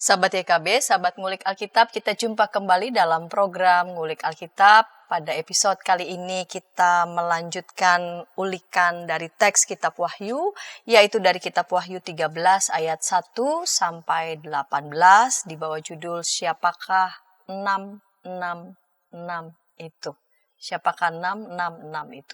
Sahabat YKB, sahabat ngulik Alkitab, kita jumpa kembali dalam program ngulik Alkitab. Pada episode kali ini kita melanjutkan ulikan dari teks kitab Wahyu, yaitu dari kitab Wahyu 13 ayat 1 sampai 18 di bawah judul Siapakah 666 itu. Siapakah 666 itu.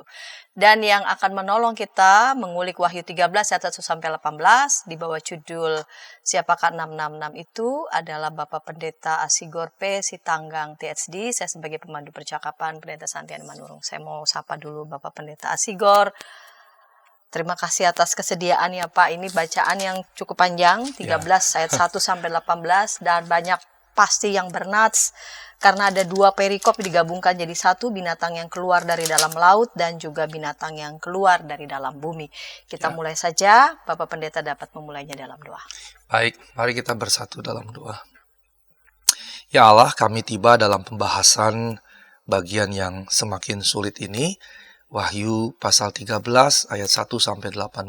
Dan yang akan menolong kita mengulik Wahyu 13 ayat 1 sampai 18 di bawah judul Siapakah 666 itu adalah Bapak Pendeta Asigor P. Sitanggang THD. Saya sebagai pemandu percakapan Pendeta Santian Manurung. Saya mau sapa dulu Bapak Pendeta Asigor. Terima kasih atas kesediaan ya Pak. Ini bacaan yang cukup panjang, 13 ayat 1 sampai 18 dan banyak pasti yang bernats. Karena ada dua perikop digabungkan jadi satu, binatang yang keluar dari dalam laut dan juga binatang yang keluar dari dalam bumi. Kita mulai saja, Bapak Pendeta dapat memulainya dalam doa. Baik, mari kita bersatu dalam doa. Ya Allah, kami tiba dalam pembahasan bagian yang semakin sulit ini, Wahyu pasal 13 ayat 1 sampai 18.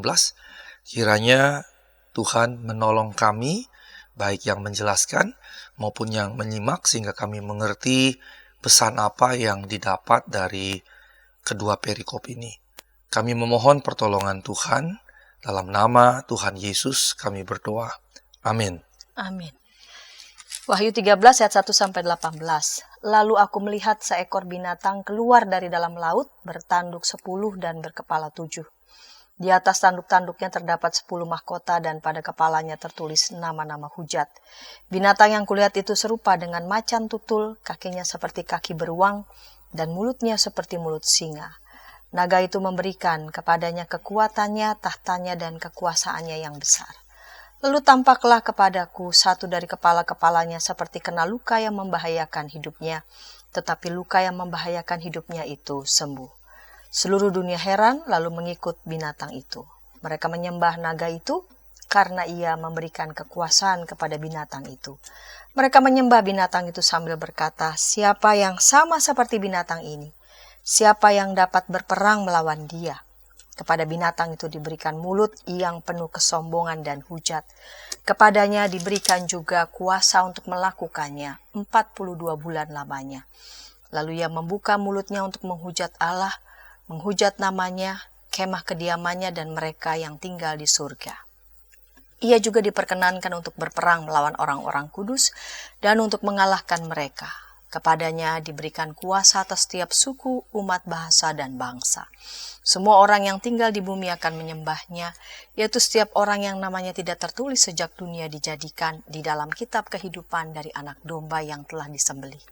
Kiranya Tuhan menolong kami, baik yang menjelaskan maupun yang menyimak, sehingga kami mengerti pesan apa yang didapat dari kedua perikop ini. Kami memohon pertolongan Tuhan, dalam nama Tuhan Yesus kami berdoa. Amin. Amin. Wahyu 13 ayat 1 sampai 18. Lalu aku melihat seekor binatang keluar dari dalam laut, bertanduk 10 dan berkepala 7. Di atas tanduk-tanduknya terdapat 10 mahkota dan pada kepalanya tertulis nama-nama hujat. Binatang yang kulihat itu serupa dengan macan tutul, kakinya seperti kaki beruang, dan mulutnya seperti mulut singa. Naga itu memberikan kepadanya kekuatannya, tahtanya, dan kekuasaannya yang besar. Lalu tampaklah kepadaku satu dari kepala-kepalanya seperti kena luka yang membahayakan hidupnya, tetapi luka yang membahayakan hidupnya itu sembuh. Seluruh dunia heran lalu mengikut binatang itu. Mereka menyembah naga itu karena ia memberikan kekuasaan kepada binatang itu. Mereka menyembah binatang itu sambil berkata, "Siapa yang sama seperti binatang ini? Siapa yang dapat berperang melawan dia?" Kepada binatang itu diberikan mulut yang penuh kesombongan dan hujat. Kepadanya diberikan juga kuasa untuk melakukannya 42 bulan lamanya. Lalu ia membuka mulutnya untuk menghujat Allah, menghujat namanya, kemah kediamannya, dan mereka yang tinggal di surga. Ia juga diperkenankan untuk berperang melawan orang-orang kudus dan untuk mengalahkan mereka. Kepadanya diberikan kuasa atas setiap suku, umat, bahasa, dan bangsa. Semua orang yang tinggal di bumi akan menyembahnya, yaitu setiap orang yang namanya tidak tertulis sejak dunia dijadikan di dalam kitab kehidupan dari anak domba yang telah disembelih.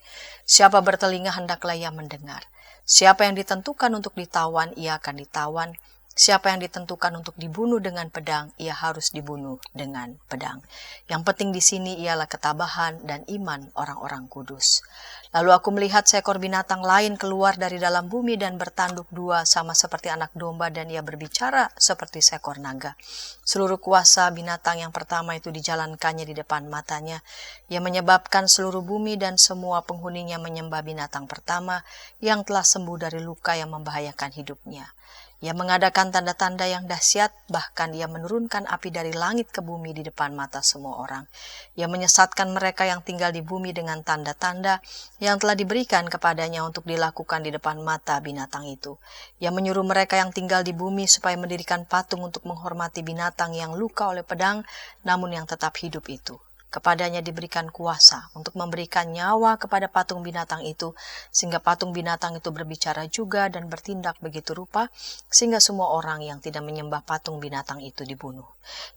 Siapa bertelinga hendaklah ia mendengar. Siapa yang ditentukan untuk ditawan, ia akan ditawan. Siapa yang ditentukan untuk dibunuh dengan pedang, ia harus dibunuh dengan pedang. Yang penting di sini ialah ketabahan dan iman orang-orang kudus. Lalu aku melihat seekor binatang lain keluar dari dalam bumi dan bertanduk dua sama seperti anak domba, dan ia berbicara seperti seekor naga. Seluruh kuasa binatang yang pertama itu dijalankannya di depan matanya. Ia menyebabkan seluruh bumi dan semua penghuninya menyembah binatang pertama yang telah sembuh dari luka yang membahayakan hidupnya. Ia mengadakan tanda-tanda yang dahsyat, bahkan ia menurunkan api dari langit ke bumi di depan mata semua orang. Ia menyesatkan mereka yang tinggal di bumi dengan tanda-tanda yang telah diberikan kepadanya untuk dilakukan di depan mata binatang itu. Ia menyuruh mereka yang tinggal di bumi supaya mendirikan patung untuk menghormati binatang yang luka oleh pedang, namun yang tetap hidup itu. Kepadanya diberikan kuasa untuk memberikan nyawa kepada patung binatang itu, sehingga patung binatang itu berbicara juga dan bertindak begitu rupa, sehingga semua orang yang tidak menyembah patung binatang itu dibunuh.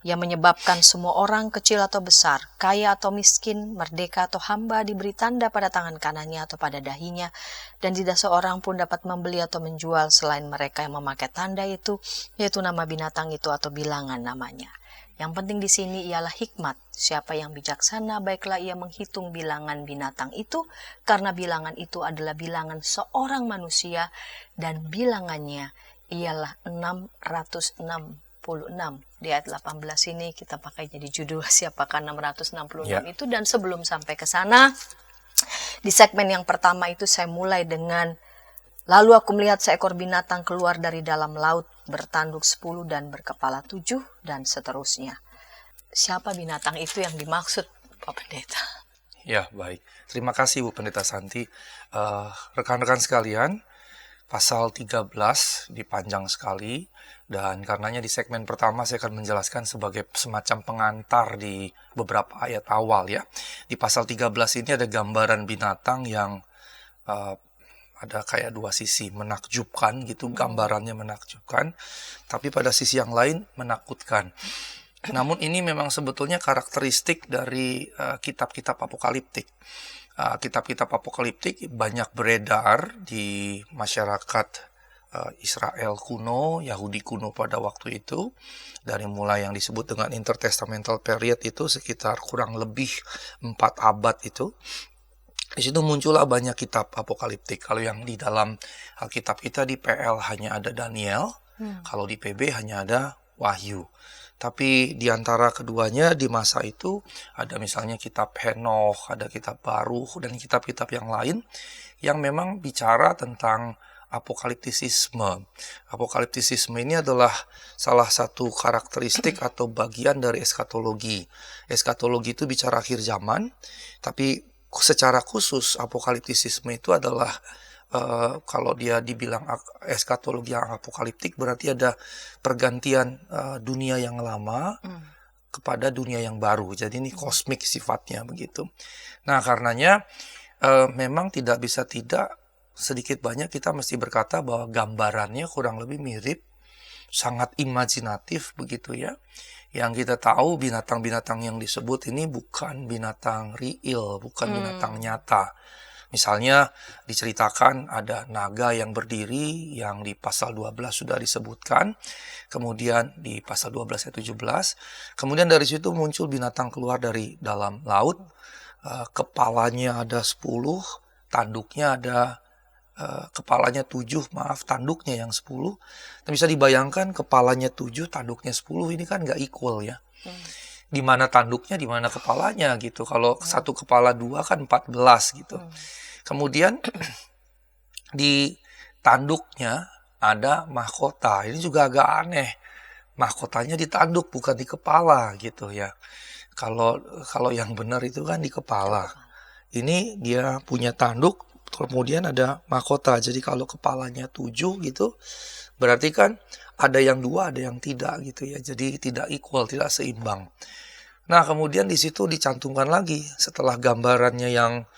Ia menyebabkan semua orang, kecil atau besar, kaya atau miskin, merdeka atau hamba, diberi tanda pada tangan kanannya atau pada dahinya, dan tidak seorang pun dapat membeli atau menjual selain mereka yang memakai tanda itu, yaitu nama binatang itu atau bilangan namanya. Yang penting di sini ialah hikmat. Siapa yang bijaksana, baiklah ia menghitung bilangan binatang itu, karena bilangan itu adalah bilangan seorang manusia, dan bilangannya ialah 666. Di ayat 18 ini kita pakai jadi judul siapakah 666 itu. Dan sebelum sampai ke sana, di segmen yang pertama itu saya mulai dengan lalu aku melihat seekor binatang keluar dari dalam laut, bertanduk 10 dan berkepala 7, dan seterusnya. Siapa binatang itu yang dimaksud Pak Pendeta. Ya, baik. Terima kasih Bu Pendeta Santi. Rekan-rekan sekalian, pasal 13 dipanjang sekali, dan karenanya di segmen pertama saya akan menjelaskan sebagai semacam pengantar di beberapa ayat awal ya. Di pasal 13 ini ada gambaran binatang yang ada kayak dua sisi, menakjubkan gitu, gambarannya menakjubkan, tapi pada sisi yang lain menakutkan. Namun ini memang sebetulnya karakteristik dari kitab-kitab apokaliptik. Kitab-kitab apokaliptik banyak beredar di masyarakat Israel kuno, Yahudi kuno pada waktu itu, dari mulai yang disebut dengan intertestamental period itu sekitar kurang lebih 4 abad itu. Di situ muncullah banyak kitab apokaliptik. Kalau yang di dalam Alkitab kita di PL hanya ada Daniel, kalau di PB hanya ada Wahyu. Tapi di antara keduanya di masa itu ada misalnya kitab Henokh, ada kitab Baruch, dan kitab-kitab yang lain yang memang bicara tentang apokaliptisisme. Apokaliptisisme ini adalah salah satu karakteristik atau bagian dari eskatologi. Eskatologi itu bicara akhir zaman, tapi secara khusus apokaliptisisme itu adalah kalau dia dibilang eskatologi yang apokaliptik, berarti ada pergantian dunia yang lama kepada dunia yang baru. Jadi ini kosmik sifatnya begitu. Nah, karenanya memang tidak bisa tidak, sedikit banyak kita mesti berkata bahwa gambarannya kurang lebih mirip, sangat imajinatif begitu ya. Yang kita tahu binatang-binatang yang disebut ini bukan binatang real, bukan binatang nyata. Misalnya diceritakan ada naga yang berdiri yang di pasal 12 sudah disebutkan. Kemudian di pasal 12 ayat 17. Kemudian dari situ muncul binatang keluar dari dalam laut. Kepalanya ada 10, tanduknya ada kepalanya 7, tanduknya yang 10. Dan bisa dibayangkan kepalanya 7, tanduknya 10, ini kan nggak equal ya. Di mana tanduknya, di mana kepalanya gitu. Kalau satu kepala 2 kan 14 gitu. Kemudian di tanduknya ada mahkota. Ini juga agak aneh. Mahkotanya di tanduk bukan di kepala gitu ya. Kalau yang benar itu kan di kepala. Ini dia punya tanduk, kemudian ada mahkota. Jadi kalau kepalanya 7 gitu, berarti kan ada yang 2, ada yang tidak gitu ya. Jadi tidak equal, tidak seimbang. Nah, kemudian di situ dicantumkan lagi setelah gambarannya yang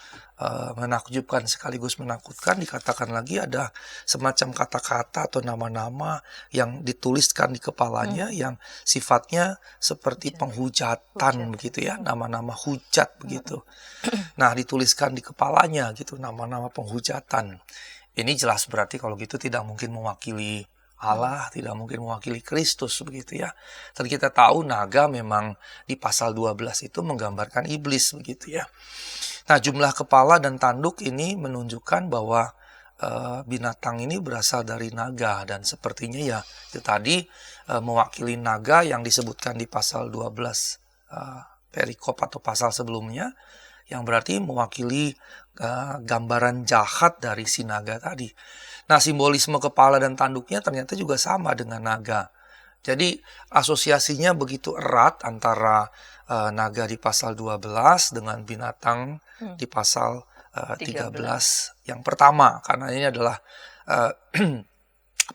menakjubkan sekaligus menakutkan, dikatakan lagi ada semacam kata-kata atau nama-nama yang dituliskan di kepalanya yang sifatnya seperti penghujatan begitu ya, nama-nama hujat begitu. Nah, dituliskan di kepalanya gitu, nama-nama penghujatan. Ini jelas berarti kalau gitu tidak mungkin mewakili Allah, tidak mungkin mewakili Kristus begitu ya. Dan kita tahu naga memang di pasal 12 itu menggambarkan iblis begitu ya. Nah, jumlah kepala dan tanduk ini menunjukkan bahwa binatang ini berasal dari naga, dan sepertinya ya itu tadi mewakili naga yang disebutkan di pasal 12 perikop atau pasal sebelumnya, yang berarti mewakili gambaran jahat dari si naga tadi. Nah, simbolisme kepala dan tanduknya ternyata juga sama dengan naga. Jadi asosiasinya begitu erat antara naga di pasal 12 dengan binatang di pasal 13 yang pertama, karena ini adalah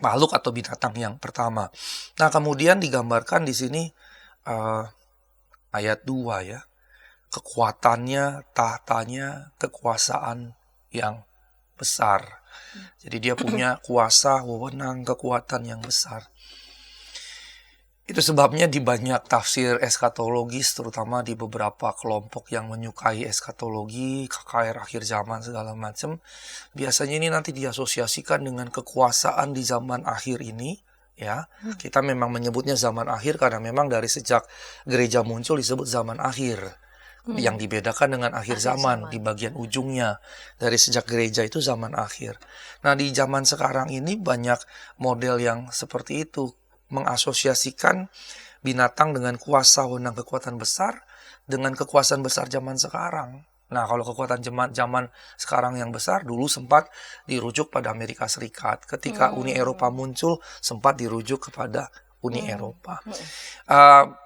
makhluk atau binatang yang pertama. Nah, kemudian digambarkan di sini ayat 2 ya. Kekuatannya, tahtanya, kekuasaan yang besar. Jadi dia punya kuasa, wewenang, kekuatan yang besar. Itu sebabnya di banyak tafsir eskatologis, terutama di beberapa kelompok yang menyukai eskatologi, KKR akhir zaman segala macam, biasanya ini nanti diasosiasikan dengan kekuasaan di zaman akhir ini. Ya, kita memang menyebutnya zaman akhir karena memang dari sejak gereja muncul disebut zaman akhir. Yang dibedakan dengan akhir zaman di bagian ujungnya. Dari sejak gereja itu zaman akhir. Nah, di zaman sekarang ini banyak model yang seperti itu, mengasosiasikan binatang dengan kuasa, wewenang, kekuatan besar dengan kekuasaan besar zaman sekarang. Nah, kalau kekuatan zaman sekarang yang besar dulu sempat dirujuk pada Amerika Serikat. Ketika Uni Eropa muncul sempat dirujuk kepada Uni Eropa.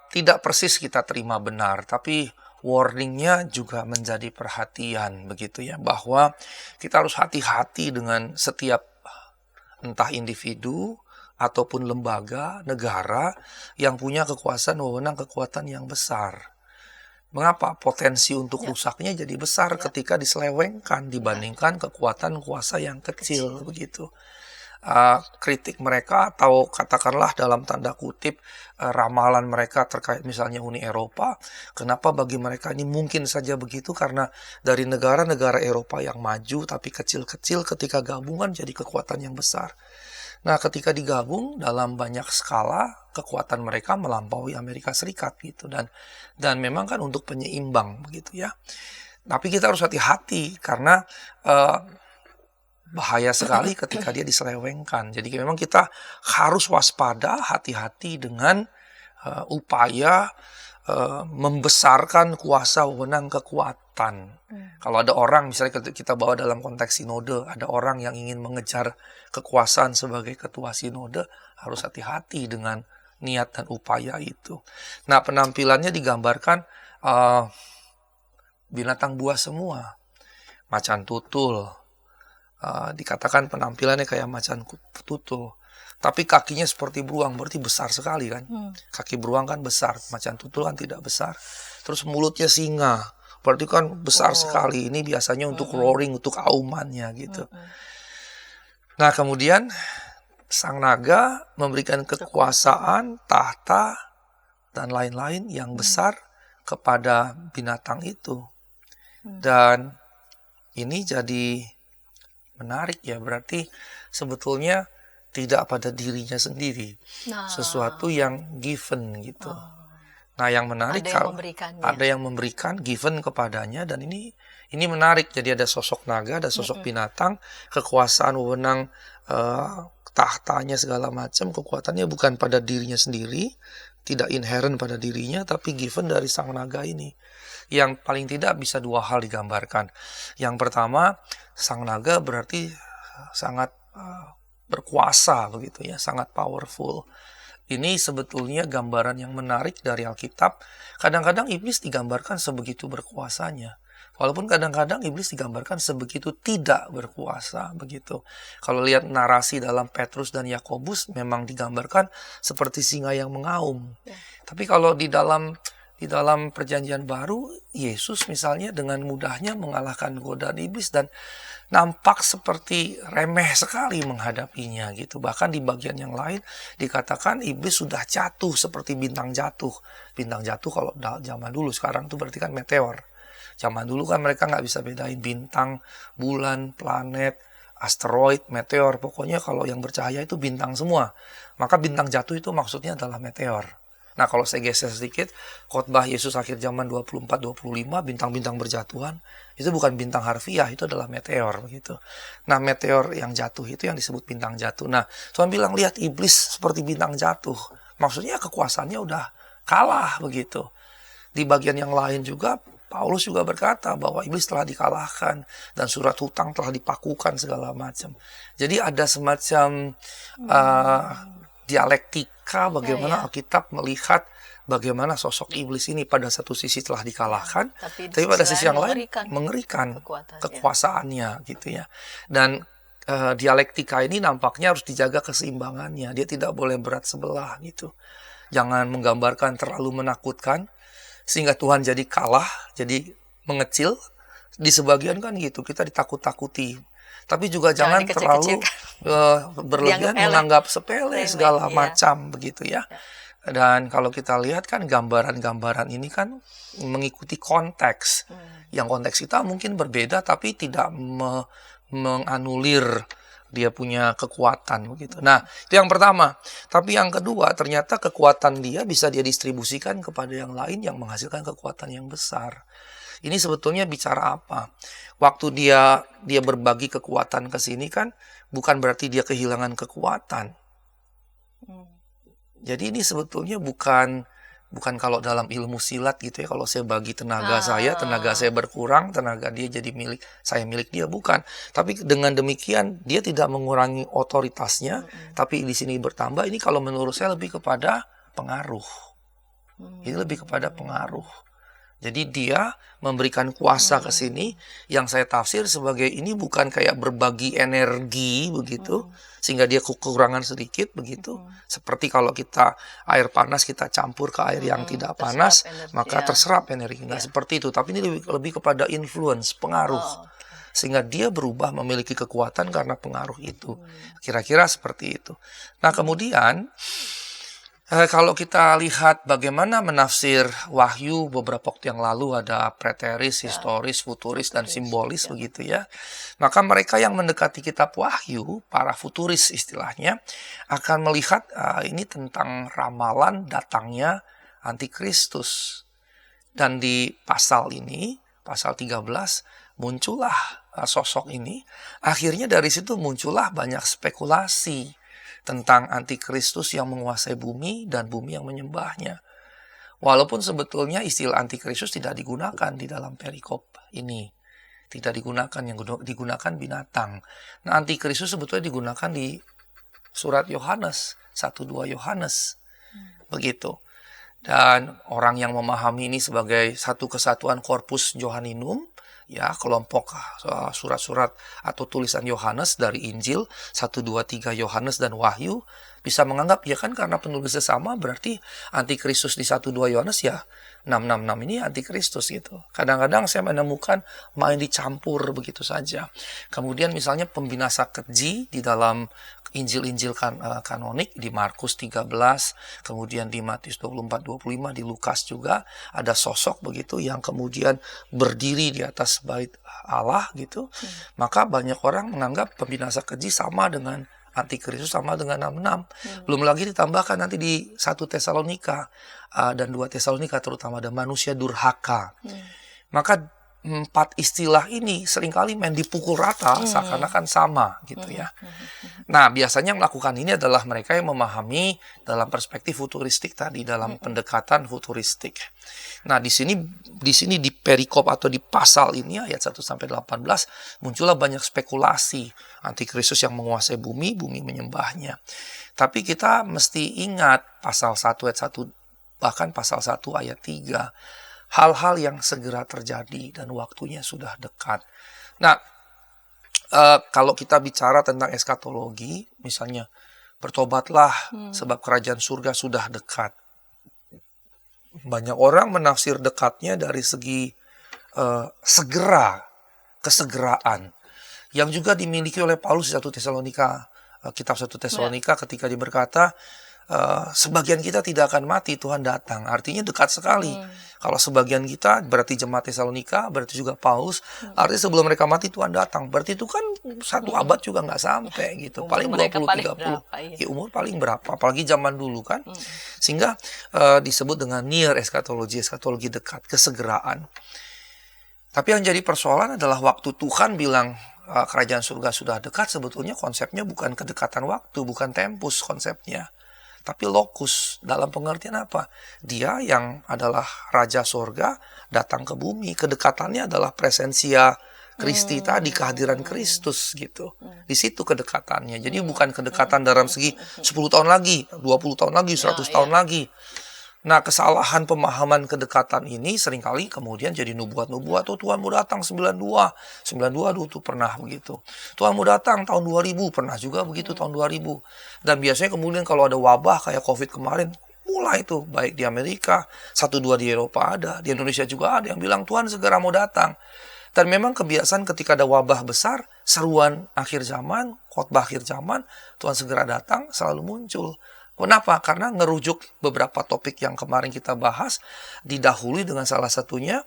Tidak persis kita terima benar, tapi warningnya juga menjadi perhatian begitu ya, bahwa kita harus hati-hati dengan setiap entah individu ataupun lembaga, negara yang punya kekuasaan, wewenang, kekuatan yang besar. Mengapa? Potensi untuk rusaknya jadi besar ketika diselewengkan dibandingkan kekuatan kuasa yang kecil begitu. Kritik mereka atau katakanlah dalam tanda kutip ramalan mereka terkait misalnya Uni Eropa, kenapa bagi mereka ini mungkin saja begitu? Karena dari negara-negara Eropa yang maju tapi kecil-kecil ketika gabungan jadi kekuatan yang besar. Nah, ketika digabung dalam banyak skala, kekuatan mereka melampaui Amerika Serikat gitu, dan memang kan untuk penyeimbang begitu ya. Tapi kita harus hati-hati karena bahaya sekali ketika dia diselewengkan. Jadi memang kita harus waspada, hati-hati dengan upaya membesarkan kuasa, wewenang, kekuatan. Kalau ada orang, misalnya kita bawa dalam konteks sinode, ada orang yang ingin mengejar kekuasaan sebagai ketua sinode, harus hati-hati dengan niat dan upaya itu. Nah, penampilannya digambarkan binatang buas semua, macan tutul. Dikatakan penampilannya kayak macan tutul, tapi kakinya seperti beruang, berarti besar sekali kan. Kaki beruang kan besar, macan tutul kan tidak besar. Terus mulutnya singa, berarti kan besar sekali. Ini biasanya untuk roaring, untuk aumannya gitu. Nah, kemudian sang naga memberikan kekuasaan, tahta, dan lain-lain yang besar kepada binatang itu. Dan ini jadi menarik ya, berarti sebetulnya tidak pada dirinya sendiri, sesuatu yang given gitu. Nah, yang menarik ada yang memberikan given kepadanya, dan ini menarik. Jadi ada sosok naga, ada sosok binatang, kekuasaan, wewenang, tahtanya segala macam, kekuatannya bukan pada dirinya sendiri, tidak inherent pada dirinya, tapi given dari sang naga ini. Yang paling tidak bisa dua hal digambarkan. Yang pertama, sang naga berarti sangat berkuasa begitu ya, sangat powerful. Ini sebetulnya gambaran yang menarik dari Alkitab. Kadang-kadang iblis digambarkan sebegitu berkuasanya. Walaupun kadang-kadang iblis digambarkan sebegitu tidak berkuasa begitu. Kalau lihat narasi dalam Petrus dan Yakobus memang digambarkan seperti singa yang mengaum. Tapi kalau di dalam perjanjian baru, Yesus misalnya dengan mudahnya mengalahkan godaan iblis dan nampak seperti remeh sekali menghadapinya gitu. Bahkan di bagian yang lain dikatakan iblis sudah jatuh seperti bintang jatuh. Bintang jatuh kalau zaman dulu, sekarang itu berarti kan meteor. Zaman dulu kan mereka nggak bisa bedain bintang, bulan, planet, asteroid, meteor. Pokoknya kalau yang bercahaya itu bintang semua. Maka bintang jatuh itu maksudnya adalah meteor. Nah, kalau saya geser sedikit, khotbah Yesus akhir zaman 24-25, bintang-bintang berjatuhan, itu bukan bintang harfiah, itu adalah meteor begitu. Nah, meteor yang jatuh itu yang disebut bintang jatuh. Nah, Tuhan bilang, lihat iblis seperti bintang jatuh. Maksudnya kekuasaannya udah kalah begitu. Di bagian yang lain juga, Paulus juga berkata bahwa iblis telah dikalahkan dan surat hutang telah dipakukan segala macam. Jadi ada semacam dialektika bagaimana Alkitab melihat bagaimana sosok iblis ini pada satu sisi telah dikalahkan, tapi pada sisi yang lain mengerikan kekuasaannya gitu ya. Dan dialektika ini nampaknya harus dijaga keseimbangannya. Dia tidak boleh berat sebelah gitu. Jangan menggambarkan terlalu menakutkan sehingga Tuhan jadi kalah, jadi mengecil. Di sebagian kan gitu, kita ditakut-takuti. Tapi juga jangan terlalu berlebihan menganggap sepele segala macam begitu ya. Dan kalau kita lihat kan gambaran-gambaran ini kan mengikuti konteks. Yang konteks kita mungkin berbeda tapi tidak menganulir dia punya kekuatan begitu. Nah, itu yang pertama. Tapi yang kedua, ternyata kekuatan dia bisa dia distribusikan kepada yang lain yang menghasilkan kekuatan yang besar. Ini sebetulnya bicara apa? Waktu dia berbagi kekuatan ke sini kan bukan berarti dia kehilangan kekuatan. Jadi ini sebetulnya bukan kalau dalam ilmu silat gitu ya, kalau saya bagi tenaga saya berkurang, tenaga dia jadi milik dia, bukan. Tapi dengan demikian dia tidak mengurangi otoritasnya, tapi di sini bertambah. Ini kalau menurut saya lebih kepada pengaruh. Ini lebih kepada pengaruh. Jadi dia memberikan kuasa ke sini yang saya tafsir sebagai ini bukan kayak berbagi energi begitu, sehingga dia kekurangan sedikit begitu. Seperti kalau kita air panas kita campur ke air yang tidak panas, maka terserap energi. Nggak seperti itu, tapi ini lebih kepada influence, pengaruh. Sehingga dia berubah memiliki kekuatan karena pengaruh itu. Kira-kira seperti itu. Nah kemudian kalau kita lihat bagaimana menafsir Wahyu beberapa waktu yang lalu, ada preteris, historis, futuris, dan simbolis begitu ya. Maka mereka yang mendekati kitab Wahyu, para futuris istilahnya, akan melihat ini tentang ramalan datangnya antikristus. Dan di pasal ini, pasal 13, muncullah sosok ini. Akhirnya dari situ muncullah banyak spekulasi tentang antikristus yang menguasai bumi dan bumi yang menyembahnya. Walaupun sebetulnya istilah antikristus tidak digunakan di dalam perikop ini. Tidak digunakan, yang digunakan binatang. Nah antikristus sebetulnya digunakan di surat Yohanes, 1-2 Yohanes. Begitu. Dan orang yang memahami ini sebagai satu kesatuan korpus Johanninum, ya, kelompok surat-surat atau tulisan Yohanes dari Injil 1, 2, 3 Yohanes dan Wahyu, bisa menganggap ya kan karena penulisnya sama berarti antikristus di 1, 2 Yohanes ya 666 ini antikristus gitu. Kadang-kadang saya menemukan main dicampur begitu saja. Kemudian misalnya pembinasa keji di dalam Injil-Injil kanonik di Markus 13, kemudian di Matius 24, 25, di Lukas juga ada sosok begitu yang kemudian berdiri di atas bait Allah gitu. Maka banyak orang menganggap pembinasa keji sama dengan antikristus, sama dengan 66. Belum lagi ditambahkan nanti di 1 Tesalonika dan 2 Tesalonika terutama ada manusia durhaka. Maka 4 istilah ini seringkali main dipukul rata seakan-akan sama gitu ya. Nah biasanya yang melakukan ini adalah mereka yang memahami dalam perspektif futuristik tadi, dalam pendekatan futuristik. Nah di sini di perikop atau di pasal ini ayat 1 sampai 18 muncullah banyak spekulasi antikristus yang menguasai bumi, bumi menyembahnya. Tapi kita mesti ingat pasal 1 ayat 1 bahkan pasal 1 ayat 3. Hal-hal yang segera terjadi dan waktunya sudah dekat. Nah, kalau kita bicara tentang eskatologi, misalnya bertobatlah sebab kerajaan surga sudah dekat. Banyak orang menafsir dekatnya dari segi segera, kesegeraan, yang juga dimiliki oleh Paulus di 1 Tesalonika, kitab 1 Tesalonika ketika dia berkata, sebagian kita tidak akan mati, Tuhan datang. Artinya dekat sekali. Kalau sebagian kita berarti jemaat Tesalonika, berarti juga Paulus. Artinya sebelum mereka mati Tuhan datang. Berarti itu kan 1 abad juga nggak sampai gitu. Paling 20-30. Ya, umur paling berapa? Apalagi zaman dulu kan. Sehingga disebut dengan near eskatologi, eskatologi dekat, kesegeraan. Tapi yang jadi persoalan adalah waktu Tuhan bilang kerajaan surga sudah dekat, sebetulnya konsepnya bukan kedekatan waktu, bukan tempus konsepnya. Tapi lokus, dalam pengertian apa? Dia yang adalah Raja Sorga datang ke bumi. Kedekatannya adalah presensia Kristi tadi, kehadiran Kristus gitu. Di situ kedekatannya. Jadi bukan kedekatan dalam segi 10 tahun lagi, 20 tahun lagi, 100 tahun lagi. Nah, kesalahan pemahaman kedekatan ini seringkali kemudian jadi nubuat-nubuat. Oh, Tuhan mau datang 92 dulu tuh pernah begitu. Tuhan mau datang tahun 2000, pernah juga begitu tahun 2000. Dan biasanya kemudian kalau ada wabah kayak COVID kemarin, mulai tuh baik di Amerika, 1-2 di Eropa ada, di Indonesia juga ada yang bilang Tuhan segera mau datang. Dan memang kebiasaan ketika ada wabah besar, seruan akhir zaman, khotbah akhir zaman, Tuhan segera datang selalu muncul. Kenapa? Karena ngerujuk beberapa topik yang kemarin kita bahas, didahului dengan salah satunya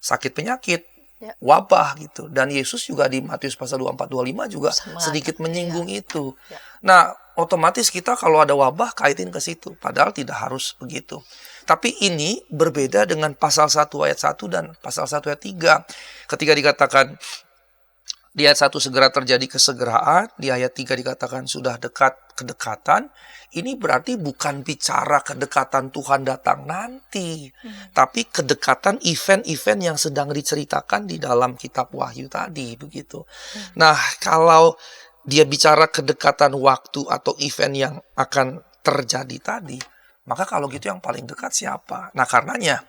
sakit penyakit, wabah gitu. Dan Yesus juga di Matius pasal 24-25 juga sedikit menyinggung itu. Nah, otomatis kita kalau ada wabah kaitin ke situ. Padahal tidak harus begitu. Tapi ini berbeda dengan pasal 1 ayat 1 dan pasal 1 ayat 3. Ketika dikatakan di ayat 1 segera terjadi kesegeraan, di ayat 3 dikatakan sudah dekat kedekatan. Ini berarti bukan bicara kedekatan Tuhan datang nanti, tapi kedekatan event-event yang sedang diceritakan di dalam kitab Wahyu tadi, begitu. Nah, kalau dia bicara kedekatan waktu atau event yang akan terjadi tadi, maka kalau gitu yang paling dekat siapa? Nah, karenanya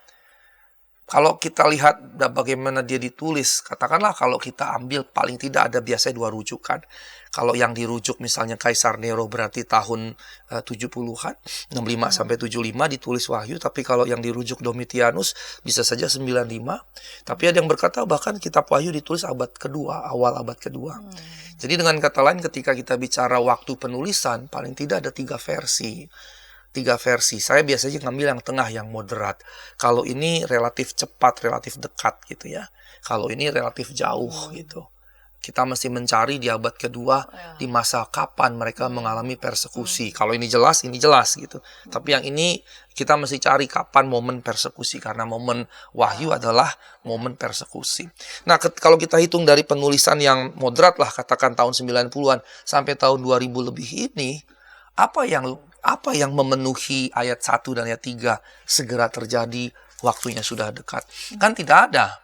Kalau kita lihat bagaimana dia ditulis, katakanlah kalau kita ambil paling tidak ada biasanya 2 rujukan. Kalau yang dirujuk misalnya Kaisar Nero berarti tahun 70-an, 65 sampai 75 ditulis Wahyu, tapi kalau yang dirujuk Domitianus bisa saja 95. Tapi ada yang berkata bahkan kitab Wahyu ditulis abad kedua, awal abad kedua. Jadi dengan kata lain ketika kita bicara waktu penulisan, paling tidak ada 3 versi. 3 versi. Saya biasanya ngambil yang tengah, yang moderat. Kalau ini relatif cepat, relatif dekat gitu ya. Kalau ini relatif jauh gitu. Kita mesti mencari di abad kedua, di masa kapan mereka mengalami persekusi. Kalau ini jelas gitu. Tapi yang ini kita mesti cari kapan momen persekusi. Karena momen Wahyu adalah momen persekusi. Nah, kalau kita hitung dari penulisan yang moderat lah, katakan tahun 90-an sampai tahun 2000 lebih ini, apa yang memenuhi ayat 1 dan ayat 3 segera terjadi, waktunya sudah dekat? Kan tidak ada.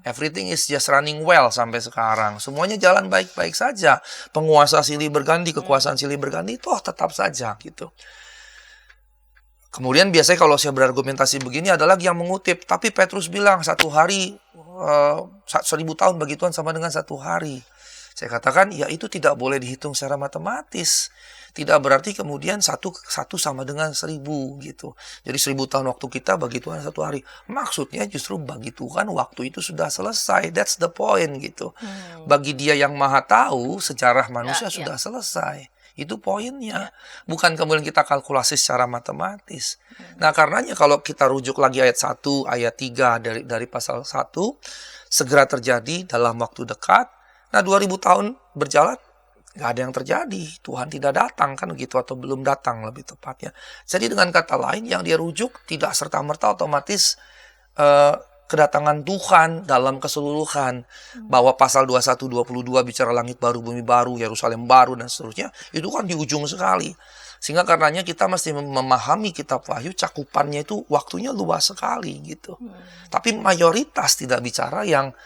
Everything is just running well sampai sekarang. Semuanya jalan baik-baik saja. Penguasa silih berganti, kekuasaan silih berganti, toh tetap saja gitu. Kemudian biasanya kalau saya berargumentasi begini ada lagi yang mengutip, tapi Petrus bilang 1 hari 1000 tahun bagi Tuhan sama dengan 1 hari. Saya katakan ya itu tidak boleh dihitung secara matematis. Tidak berarti kemudian satu sama dengan 1000 gitu. Jadi 1000 tahun waktu kita bagi Tuhan 1 hari. Maksudnya justru bagi Tuhan waktu itu sudah selesai. That's the point gitu. Bagi Dia yang Maha Tahu, sejarah manusia sudah selesai. Itu poinnya. Bukan kemudian kita kalkulasi secara matematis. Nah, karenanya kalau kita rujuk lagi ayat 1, ayat 3 dari pasal 1, segera terjadi dalam waktu dekat. Nah, 2000 tahun berjalan, nggak ada yang terjadi. Tuhan tidak datang kan gitu, atau belum datang lebih tepatnya. Jadi dengan kata lain, yang dia rujuk tidak serta-merta otomatis kedatangan Tuhan dalam keseluruhan. Bahwa pasal 21-22 bicara langit baru, bumi baru, Yerusalem baru, dan seterusnya. Itu kan di ujung sekali. Sehingga karenanya kita mesti memahami kitab Wahyu, cakupannya itu waktunya luas sekali gitu. Tapi mayoritas tidak bicara yang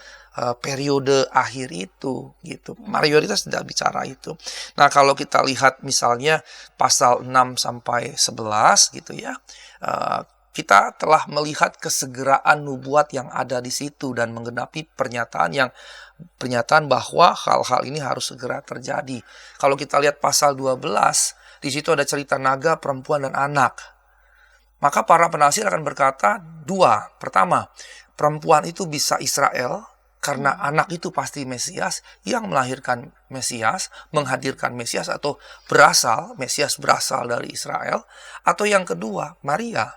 periode akhir itu gitu. Mayoritas tidak bicara itu. Nah, kalau kita lihat misalnya pasal 6 sampai 11 gitu ya. Kita telah melihat kesegeraan nubuat yang ada di situ dan menggenapi pernyataan bahwa hal-hal ini harus segera terjadi. Kalau kita lihat pasal 12, di situ ada cerita naga, perempuan dan anak. Maka para penafsir akan berkata 2. Pertama, perempuan itu bisa Israel, karena anak itu pasti Mesias, yang melahirkan Mesias, menghadirkan Mesias, atau Mesias berasal dari Israel. Atau yang kedua, Maria.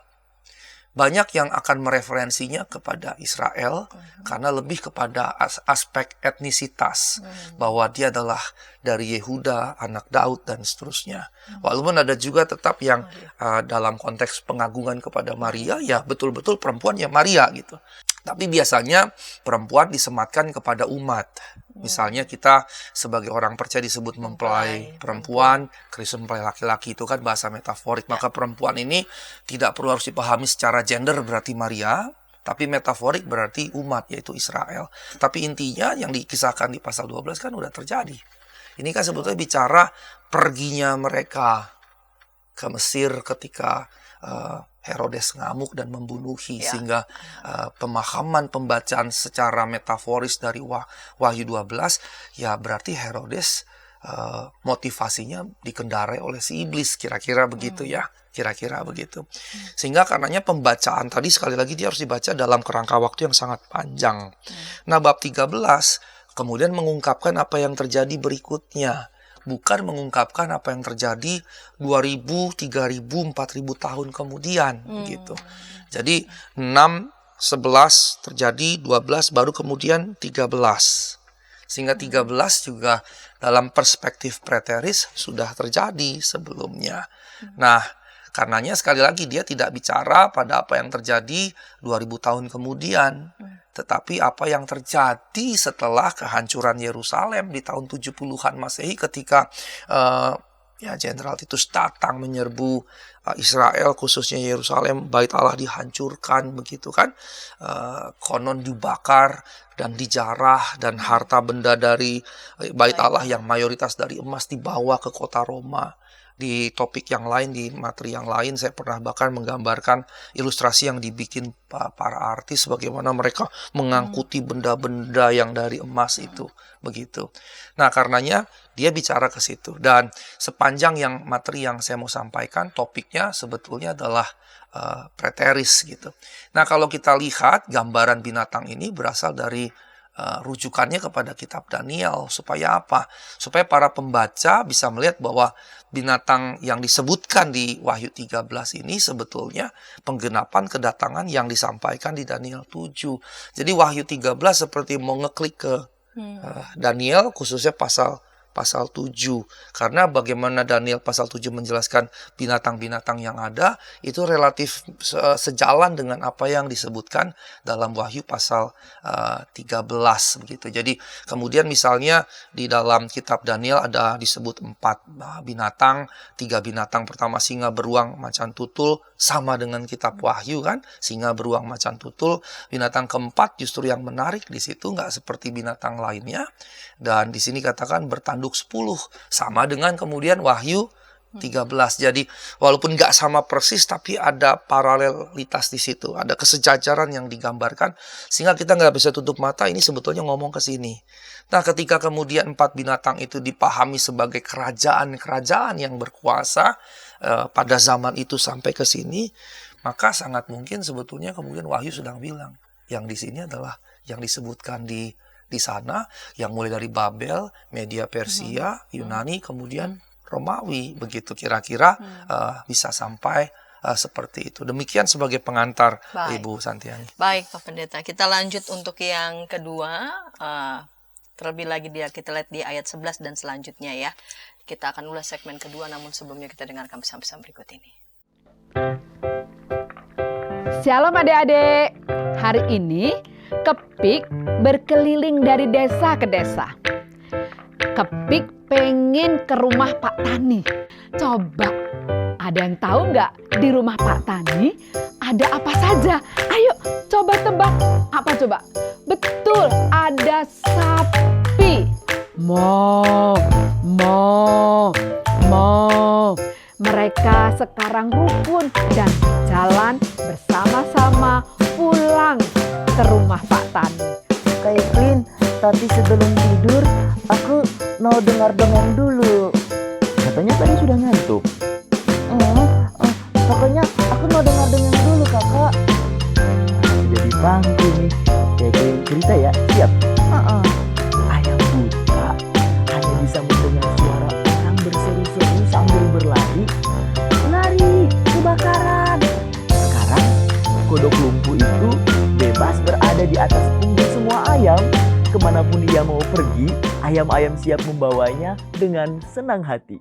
Banyak yang akan mereferensinya kepada Israel, karena lebih kepada aspek etnisitas. Bahwa dia adalah dari Yehuda, anak Daud, dan seterusnya. Walaupun ada juga tetap yang dalam konteks pengagungan kepada Maria, ya betul-betul perempuan ya Maria gitu. Tapi biasanya perempuan disematkan kepada umat. Misalnya kita sebagai orang percaya disebut mempelai perempuan, Kristus mempelai laki-laki, itu kan bahasa metaforik. Maka perempuan ini tidak perlu harus dipahami secara gender berarti Maria, tapi metaforik berarti umat, yaitu Israel. Tapi intinya yang dikisahkan di pasal 12 kan udah terjadi. Ini kan sebetulnya bicara perginya mereka ke Mesir ketika Herodes ngamuk dan membunuhi, sehingga pemahaman pembacaan secara metaforis dari Wahyu 12, ya berarti Herodes motivasinya dikendarai oleh si iblis, kira-kira begitu ya, kira-kira begitu. Sehingga karenanya pembacaan tadi sekali lagi dia harus dibaca dalam kerangka waktu yang sangat panjang. Nah, bab 13 kemudian mengungkapkan apa yang terjadi berikutnya. Bukan mengungkapkan apa yang terjadi 2000, 3000, 4000 tahun kemudian gitu. Jadi 6, 11 terjadi, 12 baru kemudian 13. Sehingga 13 juga dalam perspektif preteris sudah terjadi sebelumnya. Nah, karenanya sekali lagi dia tidak bicara pada apa yang terjadi 2000 tahun kemudian. Tetapi apa yang terjadi setelah kehancuran Yerusalem di tahun 70-an Masehi ketika Jenderal Titus datang menyerbu Israel, khususnya Yerusalem, bait Allah dihancurkan begitu kan. Konon dibakar dan dijarah, dan harta benda dari bait Allah yang mayoritas dari emas dibawa ke kota Roma. di topik yang lain, di materi yang lain, saya pernah bahkan menggambarkan ilustrasi yang dibikin para artis, bagaimana mereka mengangkuti benda-benda yang dari emas itu, begitu. Nah, karenanya dia bicara ke situ. Dan sepanjang materi yang saya mau sampaikan, topiknya sebetulnya adalah preteris gitu. Nah, kalau kita lihat gambaran binatang ini berasal dari rujukannya kepada kitab Daniel. Supaya apa? Supaya para pembaca bisa melihat bahwa binatang yang disebutkan di Wahyu 13 ini sebetulnya penggenapan kedatangan yang disampaikan di Daniel 7. Jadi Wahyu 13 seperti mau ngeklik ke Daniel, khususnya pasal 7. Karena bagaimana Daniel pasal 7 menjelaskan binatang-binatang yang ada, itu relatif sejalan dengan apa yang disebutkan dalam Wahyu pasal 13 begitu. Jadi kemudian misalnya di dalam kitab Daniel ada disebut 4 binatang, 3 binatang. Pertama singa beruang macan tutul, sama dengan kitab Wahyu kan, singa beruang macan tutul. Binatang keempat justru yang menarik di situ, nggak seperti binatang lainnya. Dan di sini katakan bertanduk 10, sama dengan kemudian Wahyu 13. Jadi walaupun nggak sama persis, tapi ada paralelitas di situ, ada kesejajaran yang digambarkan, sehingga kita nggak bisa tutup mata ini sebetulnya ngomong ke sini. Nah, ketika kemudian 4 binatang itu dipahami sebagai kerajaan-kerajaan yang berkuasa pada zaman itu sampai ke sini, maka sangat mungkin sebetulnya kemudian Wahyu sedang bilang, yang di sini adalah yang disebutkan di sana, yang mulai dari Babel, Media Persia, Yunani, kemudian Romawi, begitu kira-kira bisa sampai seperti itu. Demikian sebagai pengantar. Baik. Ibu Santiani. Baik Pak Pendeta, kita lanjut untuk yang kedua. Terlebih lagi kita lihat di ayat 11 dan selanjutnya ya. Kita akan ulas segmen kedua, namun sebelumnya kita dengarkan pesan-pesan berikut ini. Shalom adik-adik, hari ini Kepik berkeliling dari desa ke desa. Kepik pengen ke rumah Pak Tani. Coba, ada yang tahu nggak di rumah Pak Tani ada apa saja? Ayo coba tebak. Apa coba? Betul, ada sapi. Mo. Mereka sekarang rukun dan jalan bersama-sama pulang ke rumah Pak Tani. Kak Evelyn, tapi sebelum tidur aku mau dengar dongeng dulu. Katanya tadi sudah ngantuk. Pokoknya aku mau dengar dongeng dulu kakak. Jadi pangku nih. Kayak cerita ya, siap? Ayam buta hanya bisa mendengar suara orang berseru-seru sambil berlari. Lari, kebakaran. Sekarang kodok lumpuh itu bebas berada di atas punggung semua ayam. Kemanapun dia mau pergi, ayam-ayam siap membawanya dengan senang hati.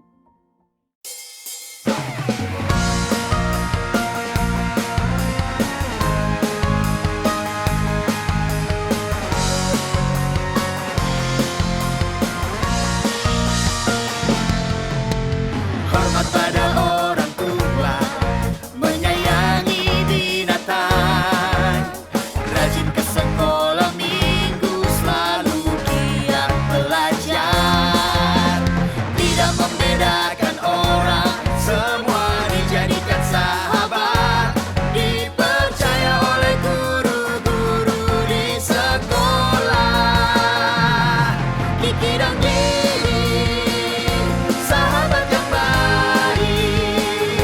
Hormat pada orang tua, menyayangi binatang, rajin ke sekolah minggu, selalu giat belajar, tidak membedakan orang, semua dijadikan sahabat, dipercaya oleh guru-guru di sekolah. Kiki dan Didi, sahabat yang baik,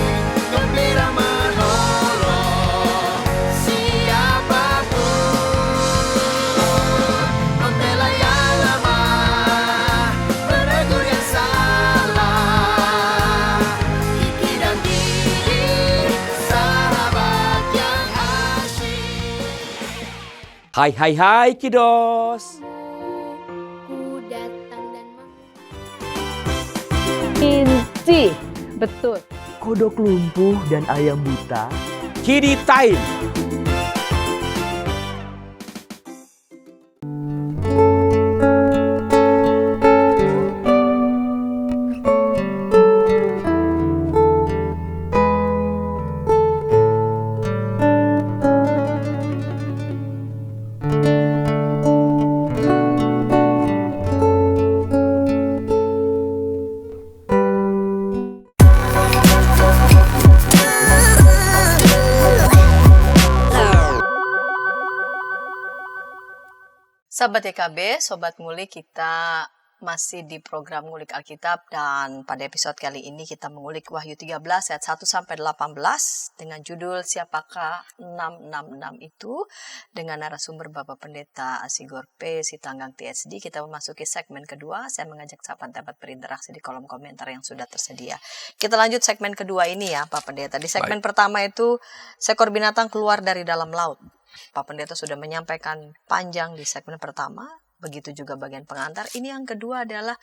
gembira menolong siapapun, membela yang lemah, menegur yang salah. Kiki dan Didi, sahabat yang asyik. Hai kiddos. Ku datang dan Inci, betul. Kodok lumpuh dan ayam buta. Kiddy time. Sahabat YKB, Sobat Ngulik, kita masih di program Ngulik Alkitab dan pada episode kali ini kita mengulik Wahyu 13 ayat 1 sampai 18 dengan judul Siapakah 666 itu, dengan narasumber Bapak Pendeta Asigor P. Sitanggang TSD. Kita memasuki segmen kedua. Saya mengajak sahabat-sahabat berinteraksi di kolom komentar yang sudah tersedia. Kita lanjut segmen kedua ini ya Pak Pendeta. Di segmen pertama itu seekor binatang keluar dari dalam laut. Pak Pendeta sudah menyampaikan panjang di segmen pertama. Begitu juga bagian pengantar. Ini yang kedua adalah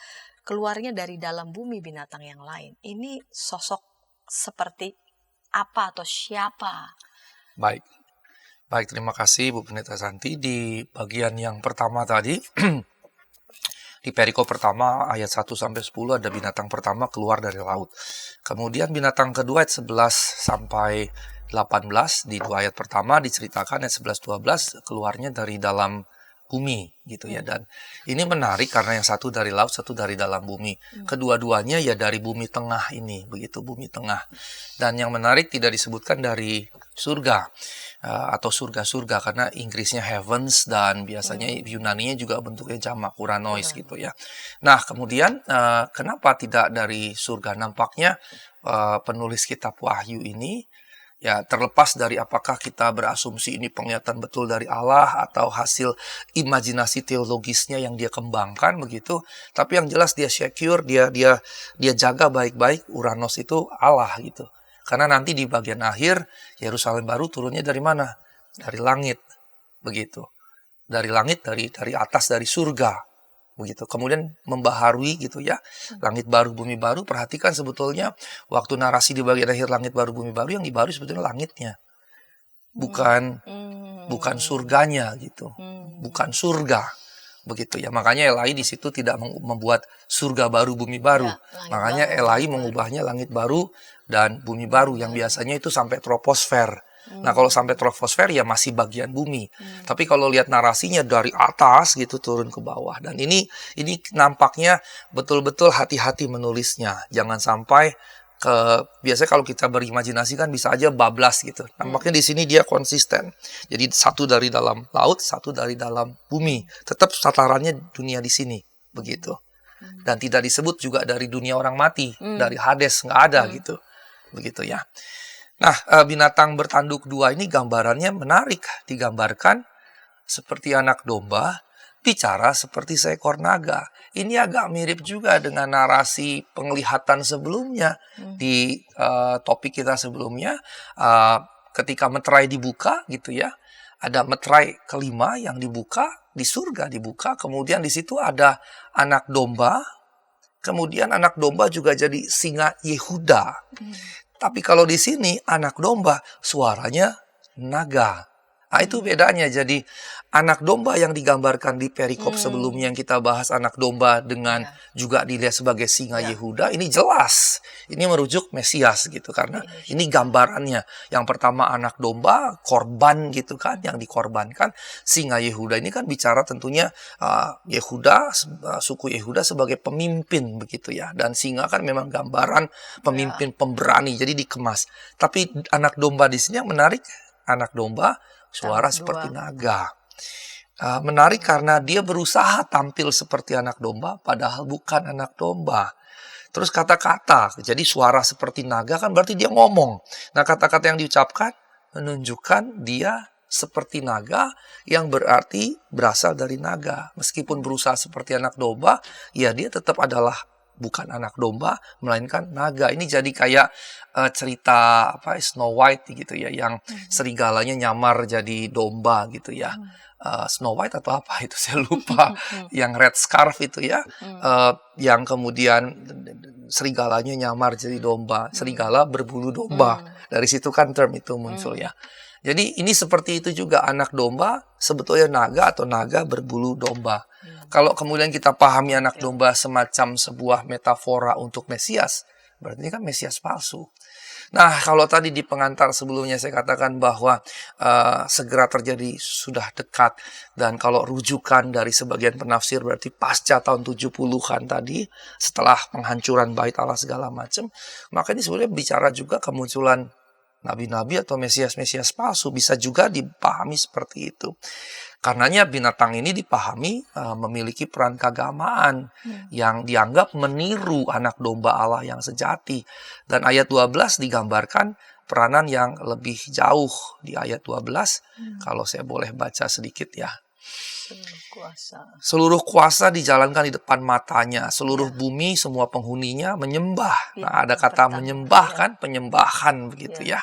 keluarnya dari dalam bumi binatang yang lain. Ini sosok seperti apa atau siapa? Baik, terima kasih Bu Pendeta Santi. Di bagian yang pertama tadi, di perikop pertama ayat 1 sampai 10 ada binatang pertama keluar dari laut. Kemudian binatang kedua ayat 11 sampai 18 di dua ayat pertama diceritakan ayat 11-12 keluarnya dari dalam bumi gitu ya. Dan ini menarik karena yang satu dari laut, satu dari dalam bumi. Kedua-duanya ya dari bumi tengah ini, begitu, bumi tengah. Dan yang menarik tidak disebutkan dari surga atau surga-surga, karena Inggrisnya heavens dan biasanya Yunaninya juga bentuknya jamak uranois gitu ya. Nah, kemudian kenapa tidak dari surga? Nampaknya penulis kitab Wahyu ini, ya, terlepas dari apakah kita berasumsi ini penglihatan betul dari Allah atau hasil imajinasi teologisnya yang dia kembangkan begitu, tapi yang jelas dia secure, dia jaga baik-baik Uranos itu Allah gitu. Karena nanti di bagian akhir Yerusalem baru turunnya dari mana? Dari langit begitu. Dari langit, dari atas, dari surga. Begitu. Kemudian membaharui gitu ya, langit baru bumi baru. Perhatikan sebetulnya waktu narasi di bagian akhir langit baru bumi baru, yang dibaharui sebetulnya langitnya, bukan surganya gitu, bukan surga begitu ya. Makanya Elai di situ tidak membuat surga baru bumi baru, makanya Elai mengubahnya langit baru dan bumi baru, yang biasanya itu sampai troposfer. Nah, kalau sampai troposfer ya masih bagian bumi. Tapi kalau lihat narasinya dari atas gitu turun ke bawah. Dan ini nampaknya betul-betul hati-hati menulisnya. Jangan sampai biasanya kalau kita berimajinasi kan bisa aja bablas gitu. Nampaknya di sini dia konsisten. Jadi satu dari dalam laut, satu dari dalam bumi. Tetap tatarannya dunia di sini, begitu. Dan tidak disebut juga dari dunia orang mati, dari Hades, nggak ada gitu. Begitu ya. Nah, binatang bertanduk dua ini gambarannya menarik. Digambarkan seperti anak domba, bicara seperti seekor naga. Ini agak mirip juga dengan narasi penglihatan sebelumnya. Di topik kita sebelumnya, ketika meterai dibuka gitu ya. Ada meterai kelima yang dibuka, di surga dibuka. Kemudian di situ ada anak domba. Kemudian anak domba juga jadi singa Yehuda. Tapi kalau di sini anak domba suaranya naga. Nah, itu bedanya. Jadi anak domba yang digambarkan di perikop sebelumnya yang kita bahas, anak domba dengan juga dilihat sebagai singa Yehuda, ini jelas. Ini merujuk Mesias gitu, karena ini gambarannya. Yang pertama anak domba, korban gitu kan, yang dikorbankan. Singa Yehuda ini kan bicara tentunya Yehuda, suku Yehuda sebagai pemimpin begitu ya. Dan singa kan memang gambaran pemimpin pemberani, jadi dikemas. Tapi anak domba di sini yang menarik, anak domba suara seperti naga. Menarik karena dia berusaha tampil seperti anak domba, padahal bukan anak domba. Terus kata-kata, jadi suara seperti naga kan berarti dia ngomong. Nah, kata-kata yang diucapkan menunjukkan dia seperti naga, yang berarti berasal dari naga. Meskipun berusaha seperti anak domba, ya dia tetap adalah bukan anak domba, melainkan naga. Ini jadi kayak cerita Snow White gitu ya, yang serigalanya nyamar jadi domba gitu ya. Snow White atau apa itu saya lupa. Yang red scarf itu ya, yang kemudian serigalanya nyamar jadi domba, serigala berbulu domba. Dari situ kan term itu muncul ya. Jadi ini seperti itu juga, anak domba sebetulnya naga atau naga berbulu domba. Kalau kemudian kita pahami anak domba semacam sebuah metafora untuk Mesias, berarti ini kan Mesias palsu. Nah, kalau tadi di pengantar sebelumnya saya katakan bahwa segera terjadi sudah dekat. Dan kalau rujukan dari sebagian penafsir berarti pasca tahun 70-an tadi, setelah penghancuran bait Allah segala macam. Maka ini sebenarnya bicara juga kemunculan nabi-nabi atau mesias-mesias palsu. Bisa juga dipahami seperti itu. Karenanya binatang ini dipahami memiliki peran keagamaan yang dianggap meniru anak domba Allah yang sejati. Dan ayat 12 digambarkan peranan yang lebih jauh di ayat 12. Kalau saya boleh baca sedikit ya. Seluruh kuasa dijalankan di depan matanya. Seluruh bumi, semua penghuninya menyembah. Nah, ada kata menyembah kan, penyembahan begitu ya.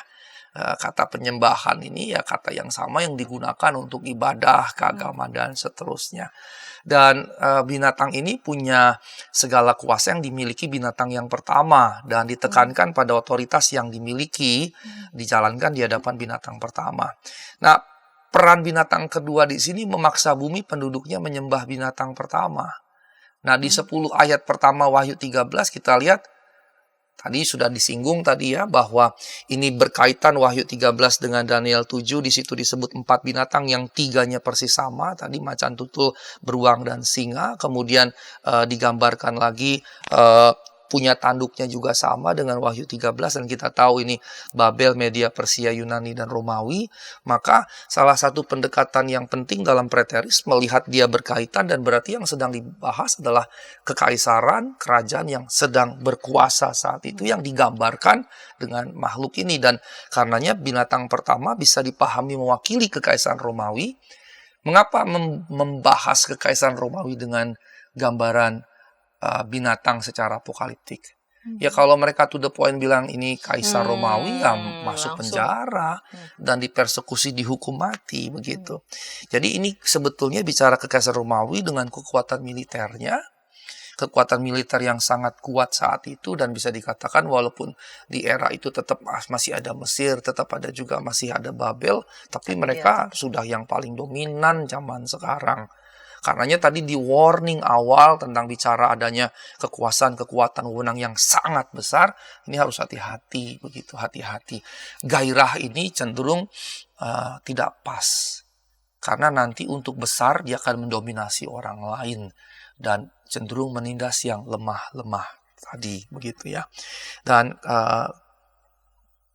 Kata penyembahan ini ya kata yang sama yang digunakan untuk ibadah, keagamaan, dan seterusnya. Dan binatang ini punya segala kuasa yang dimiliki binatang yang pertama. Dan ditekankan pada otoritas yang dimiliki, dijalankan di hadapan binatang pertama. Nah, peran binatang kedua di sini memaksa bumi penduduknya menyembah binatang pertama. Nah, di 10 ayat pertama Wahyu 13 kita lihat, tadi sudah disinggung tadi ya, bahwa ini berkaitan Wahyu 13 dengan Daniel 7. Di situ disebut 4 binatang yang 3-nya persis sama. Tadi macan tutul, beruang, dan singa. Kemudian digambarkan lagi punya tanduknya juga sama dengan Wahyu 13. Dan kita tahu ini Babel, Media, Persia, Yunani, dan Romawi. Maka salah satu pendekatan yang penting dalam preteris melihat dia berkaitan, dan berarti yang sedang dibahas adalah kekaisaran, kerajaan yang sedang berkuasa saat itu yang digambarkan dengan makhluk ini. Dan karenanya binatang pertama bisa dipahami mewakili kekaisaran Romawi. Mengapa membahas kekaisaran Romawi dengan gambaran binatang secara apokaliptik? Ya kalau mereka to the point bilang ini kaisar Romawi, ya masuk penjara dan dipersekusi, dihukum mati begitu. Jadi ini sebetulnya bicara kekaisaran Romawi dengan kekuatan militernya, kekuatan militer yang sangat kuat saat itu. Dan bisa dikatakan walaupun di era itu tetap masih ada Mesir, tetap ada juga masih ada Babel, tapi mereka sudah yang paling dominan zaman sekarang. Karenanya tadi di warning awal tentang bicara adanya kekuatan wewenang yang sangat besar, ini harus hati-hati begitu, hati-hati. Gairah ini cenderung tidak pas. Karena nanti untuk besar dia akan mendominasi orang lain dan cenderung menindas yang lemah-lemah tadi begitu ya. Dan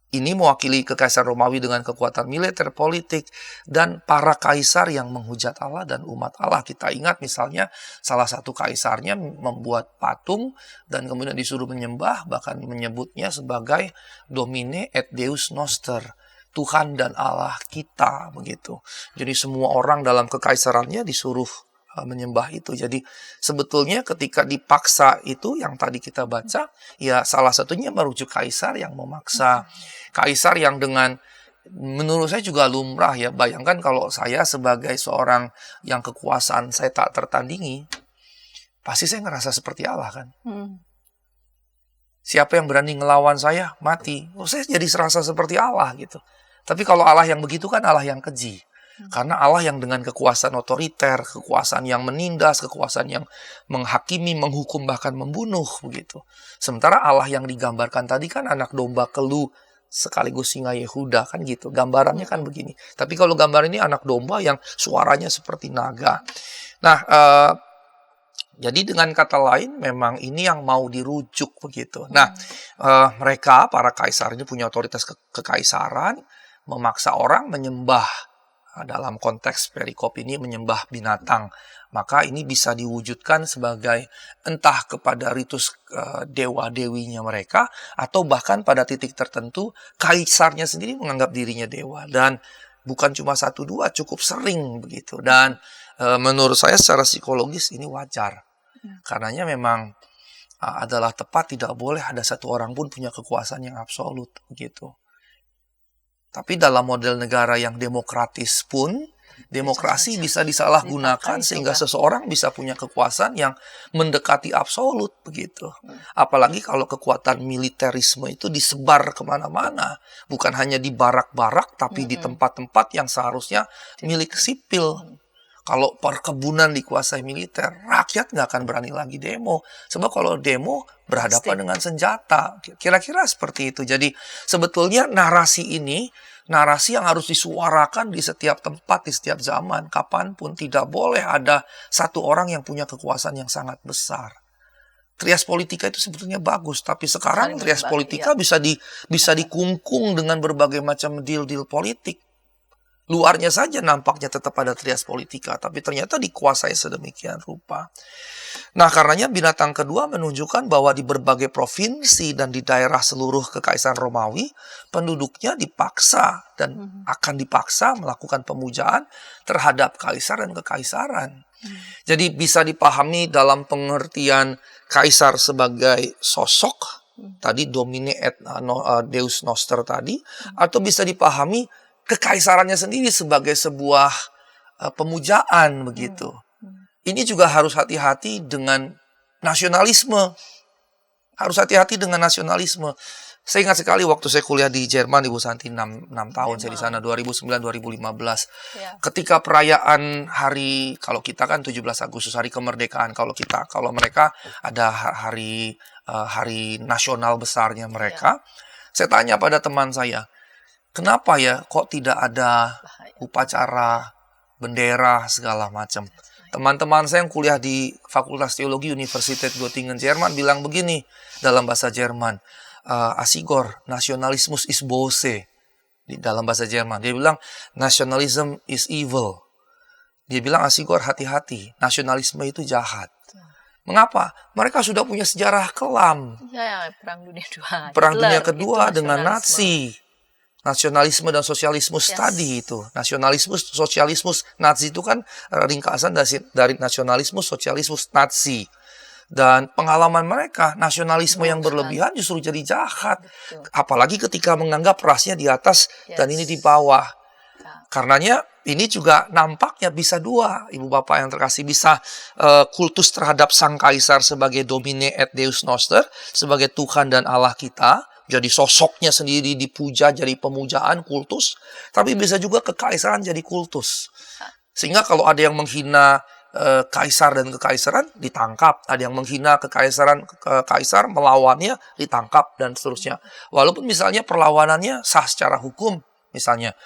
ini mewakili kekaisaran Romawi dengan kekuatan militer, politik, dan para kaisar yang menghujat Allah dan umat Allah. Kita ingat misalnya salah satu kaisarnya membuat patung dan kemudian disuruh menyembah, bahkan menyebutnya sebagai Domine et Deus Noster, Tuhan dan Allah kita begitu. Jadi semua orang dalam kekaisarannya disuruh menyembah itu. Jadi sebetulnya ketika dipaksa itu yang tadi kita baca, ya salah satunya merujuk kaisar yang memaksa. Kaisar yang dengan, menurut saya juga lumrah ya. Bayangkan kalau saya sebagai seorang yang kekuasaan saya tak tertandingi, pasti saya ngerasa seperti Allah kan. Siapa yang berani ngelawan saya, mati. Saya jadi serasa seperti Allah gitu. Tapi kalau Allah yang begitu kan Allah yang keji. Karena Allah yang dengan kekuasaan otoriter, kekuasaan yang menindas, kekuasaan yang menghakimi, menghukum, bahkan membunuh begitu. Sementara Allah yang digambarkan tadi kan anak domba kelu sekaligus singa Yehuda kan gitu. Gambarannya kan begini. Tapi kalau gambar ini anak domba yang suaranya seperti naga. Nah, jadi dengan kata lain memang ini yang mau dirujuk begitu. Nah, mereka para kaisar ini punya otoritas kekaisaran, memaksa orang menyembah. Dalam konteks perikop ini menyembah binatang. Maka ini bisa diwujudkan sebagai entah kepada ritus dewa-dewinya mereka, atau bahkan pada titik tertentu kaisarnya sendiri menganggap dirinya dewa. Dan bukan cuma 1-2, cukup sering begitu. Dan menurut saya secara psikologis ini wajar. Karenanya memang adalah tepat, tidak boleh ada satu orang pun punya kekuasaan yang absolut begitu. Tapi dalam model negara yang demokratis pun, demokrasi bisa disalahgunakan sehingga seseorang bisa punya kekuasaan yang mendekati absolut begitu. Apalagi kalau kekuatan militerisme itu disebar kemana-mana, bukan hanya di barak-barak, tapi di tempat-tempat yang seharusnya milik sipil. Kalau perkebunan dikuasai militer, rakyat nggak akan berani lagi demo. Sebab kalau demo berhadapan dengan senjata. Kira-kira seperti itu. Jadi sebetulnya narasi ini, narasi yang harus disuarakan di setiap tempat, di setiap zaman, kapanpun. Tidak boleh ada satu orang yang punya kekuasaan yang sangat besar. trias politika itu sebetulnya bagus, tapi sekarang Saling trias berbagi, politika bisa dikungkung dengan berbagai macam deal-deal politik. Luarnya saja nampaknya tetap ada trias politika, tapi ternyata dikuasai sedemikian rupa. Nah, karenanya binatang kedua menunjukkan bahwa di berbagai provinsi dan di daerah seluruh Kekaisaran Romawi, penduduknya dipaksa dan akan dipaksa melakukan pemujaan terhadap kaisar dan kekaisaran. Jadi bisa dipahami dalam pengertian kaisar sebagai sosok, tadi domine et deus noster tadi, atau bisa dipahami kekaisarannya sendiri sebagai sebuah pemujaan begitu. Ini juga harus hati-hati dengan nasionalisme. Harus hati-hati dengan nasionalisme. Saya ingat sekali waktu saya kuliah di Jerman, Ibu Santi, 6 tahun saya di sana, 2009-2015. Ya. Ketika perayaan hari, kalau kita kan 17 Agustus, hari kemerdekaan. Kalau mereka ada hari nasional besarnya mereka. Saya tanya pada teman saya, kenapa ya kok tidak ada upacara bendera segala macam? Teman-teman saya yang kuliah di Fakultas Teologi Universität Göttingen Jerman bilang begini dalam bahasa Jerman, Asigor, nasionalismus is bose, di dalam bahasa Jerman. Dia bilang nationalism is evil. Dia bilang Asigor, hati-hati, nasionalisme itu jahat. Mengapa? Mereka sudah punya sejarah kelam. Ya, Perang Dunia II. Perang Hitler, Dunia Kedua itu dengan nasionalisme. Nazi. Nasionalisme dan sosialisme tadi itu. Nasionalisme, sosialisme, Nazi itu kan ringkasan dari nasionalisme, sosialisme, Nazi. Dan pengalaman mereka, nasionalisme yang berlebihan justru jadi jahat. Apalagi ketika menganggap rasnya di atas dan ini di bawah. Karenanya ini juga nampaknya bisa dua, Ibu Bapak yang terkasih, bisa kultus terhadap sang kaisar sebagai domine et deus noster, sebagai Tuhan dan Allah kita. Jadi sosoknya sendiri dipuja, jadi pemujaan, kultus. Tapi bisa juga kekaisaran jadi kultus. Sehingga kalau ada yang menghina kaisar dan kekaisaran, ditangkap. Ada yang menghina kaisar, melawannya, ditangkap, dan seterusnya. Walaupun misalnya perlawanannya sah secara hukum. Misalnya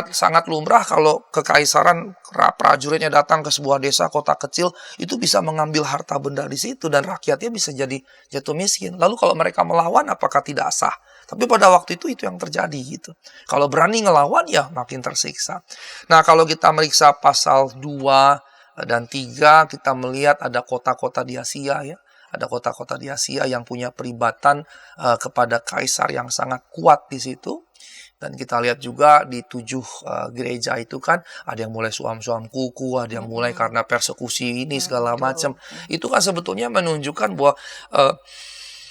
sangat lumrah kalau kekaisaran prajuritnya datang ke sebuah desa, kota kecil, itu bisa mengambil harta benda di situ dan rakyatnya bisa jadi jatuh miskin. Lalu kalau mereka melawan, apakah tidak sah? Tapi pada waktu itu yang terjadi gitu. Kalau berani ngelawan ya makin tersiksa. Nah, kalau kita meriksa pasal 2 dan 3, kita melihat ada kota-kota di Asia ya. Ada kota-kota di Asia yang punya peribatan kepada kaisar yang sangat kuat di situ. Dan kita lihat juga di 7 gereja itu kan ada yang mulai suam-suam kuku, ada yang mulai karena persekusi ini segala macam. Itu kan sebetulnya menunjukkan bahwa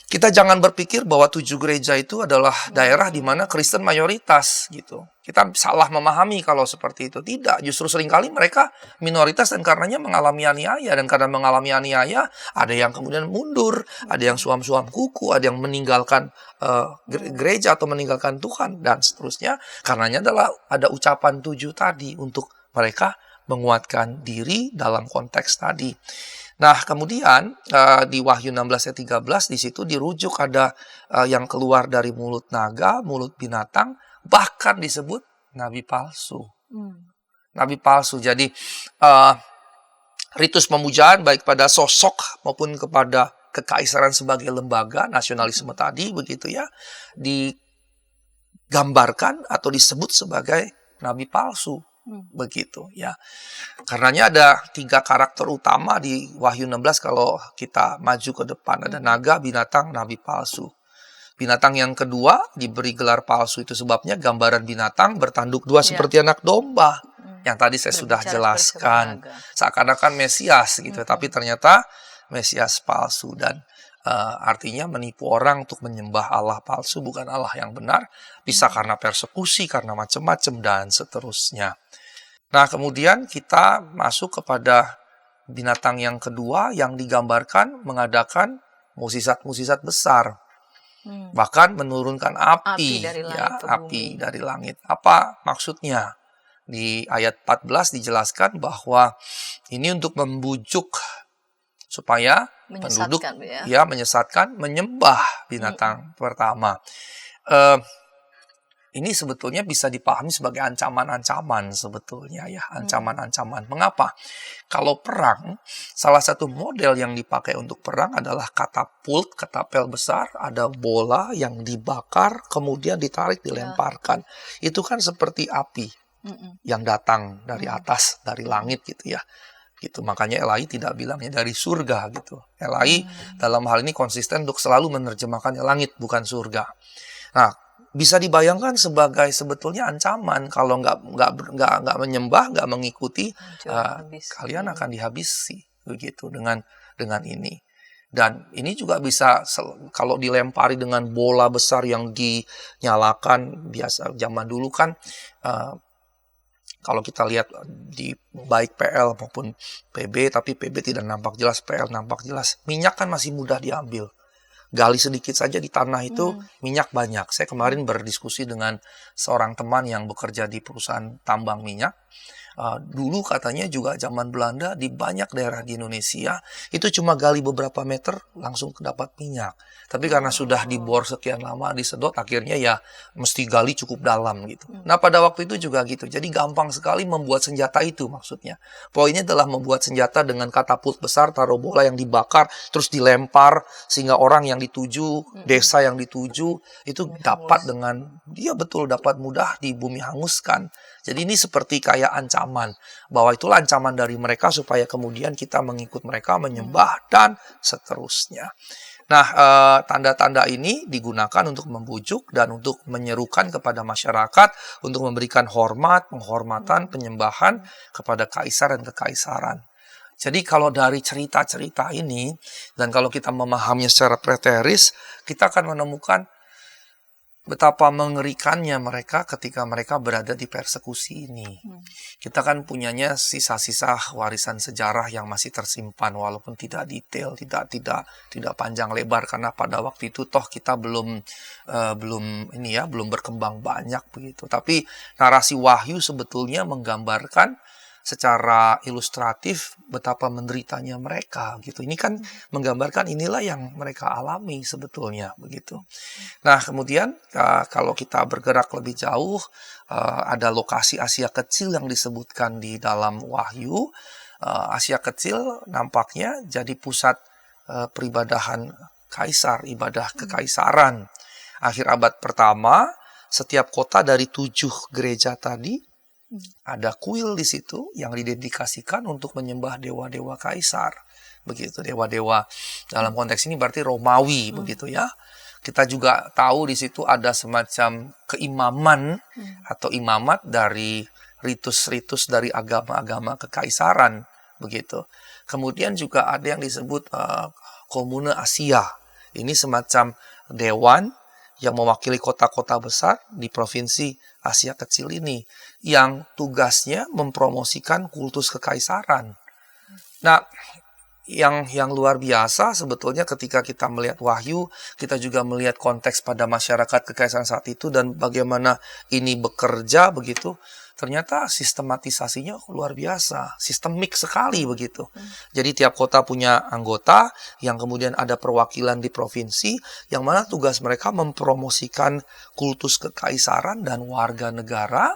kita jangan berpikir bahwa 7 gereja itu adalah daerah di mana Kristen mayoritas gitu. Kita salah memahami kalau seperti itu. Tidak, justru seringkali mereka minoritas dan karenanya mengalami aniaya. Dan karena mengalami aniaya, ada yang kemudian mundur, ada yang suam-suam kuku, ada yang meninggalkan gereja atau meninggalkan Tuhan, dan seterusnya. Karenanya adalah ada ucapan 7 tadi untuk mereka menguatkan diri dalam konteks tadi. Nah, kemudian di Wahyu 16 ayat 13 di situ dirujuk ada yang keluar dari mulut naga, mulut binatang, bahkan disebut nabi palsu. Nabi palsu. Jadi ritus pemujaan baik pada sosok maupun kepada kekaisaran sebagai lembaga nasionalisme tadi begitu ya, digambarkan atau disebut sebagai nabi palsu. Begitu ya. Karenanya ada 3 karakter utama di Wahyu 16 kalau kita maju ke depan. Ada naga, binatang, nabi palsu. Binatang yang kedua diberi gelar palsu itu sebabnya gambaran binatang bertanduk 2 seperti anak domba. Yang tadi saya sudah jelaskan. Seakan-akan Mesias gitu, tapi ternyata Mesias palsu dan artinya menipu orang untuk menyembah Allah palsu, bukan Allah yang benar. Bisa karena persekusi, karena macam-macam dan seterusnya. Nah, kemudian kita masuk kepada binatang yang kedua yang digambarkan mengadakan mukjizat-mukjizat besar. Bahkan menurunkan api dari langit. Apa maksudnya? Di ayat 14 dijelaskan bahwa ini untuk membujuk supaya penduduk menyesatkan, menyembah binatang pertama. ini sebetulnya bisa dipahami sebagai ancaman-ancaman sebetulnya ya, ancaman-ancaman. Mengapa? Kalau perang, salah satu model yang dipakai untuk perang adalah katapult, katapel besar, ada bola yang dibakar, kemudian ditarik, dilemparkan. Itu kan seperti api yang datang dari atas, dari langit gitu ya. Gitu, makanya Elai tidak bilangnya dari surga gitu. Elai dalam hal ini konsisten untuk selalu menerjemahkannya langit, bukan surga. Nah, bisa dibayangkan sebagai sebetulnya ancaman kalau nggak menyembah, nggak mengikuti, kalian akan dihabisi begitu dengan ini. Dan ini juga bisa kalau dilempari dengan bola besar yang dinyalakan, biasa zaman dulu kan kalau kita lihat di baik PL maupun PB, tapi PB tidak nampak jelas, PL nampak jelas, minyak kan masih mudah diambil. Gali sedikit saja di tanah itu minyak banyak. Saya kemarin berdiskusi dengan seorang teman yang bekerja di perusahaan tambang minyak. Dulu katanya juga zaman Belanda di banyak daerah di Indonesia itu cuma gali beberapa meter langsung dapat minyak. Tapi karena sudah dibor sekian lama, disedot, akhirnya ya mesti gali cukup dalam gitu. Nah pada waktu itu juga gitu. Jadi gampang sekali membuat senjata itu maksudnya. Poinnya adalah membuat senjata dengan katapult besar, taruh bola yang dibakar, terus dilempar sehingga orang yang dituju, desa yang dituju itu dapat dengan, dia betul dapat mudah di bumi hanguskan. Jadi ini seperti kayak ancaman, bahwa itulah ancaman dari mereka supaya kemudian kita mengikut mereka, menyembah, dan seterusnya. Nah, tanda-tanda ini digunakan untuk membujuk dan untuk menyerukan kepada masyarakat untuk memberikan hormat, penghormatan, penyembahan kepada kaisar dan kekaisaran. Jadi kalau dari cerita-cerita ini, dan kalau kita memahaminya secara preteris, kita akan menemukan betapa mengerikannya mereka ketika mereka berada di persekusi ini. Kita kan punyanya sisa-sisa warisan sejarah yang masih tersimpan, walaupun tidak detail, tidak panjang lebar, karena pada waktu itu toh kita belum berkembang banyak begitu. Tapi narasi Wahyu sebetulnya menggambarkan secara ilustratif betapa menderitanya mereka gitu. Ini kan menggambarkan inilah yang mereka alami sebetulnya begitu. Nah, kemudian kalau kita bergerak lebih jauh, ada lokasi Asia Kecil yang disebutkan di dalam Wahyu. Asia Kecil nampaknya jadi pusat peribadahan kaisar, ibadah kekaisaran. Akhir abad pertama, setiap kota dari 7 gereja tadi ada kuil di situ yang didedikasikan untuk menyembah dewa-dewa kaisar. Begitu, dewa-dewa dalam konteks ini berarti Romawi begitu ya. Kita juga tahu di situ ada semacam keimaman atau imamat dari ritus-ritus dari agama-agama kekaisaran begitu. Kemudian juga ada yang disebut Komune Asia. Ini semacam dewan yang mewakili kota-kota besar di provinsi Asia Kecil ini, yang tugasnya mempromosikan kultus kekaisaran. Nah, yang luar biasa sebetulnya ketika kita melihat Wahyu, kita juga melihat konteks pada masyarakat kekaisaran saat itu dan bagaimana ini bekerja begitu. Ternyata sistematisasinya luar biasa, sistemik sekali begitu. Jadi tiap kota punya anggota yang kemudian ada perwakilan di provinsi yang mana tugas mereka mempromosikan kultus kekaisaran dan warga negara.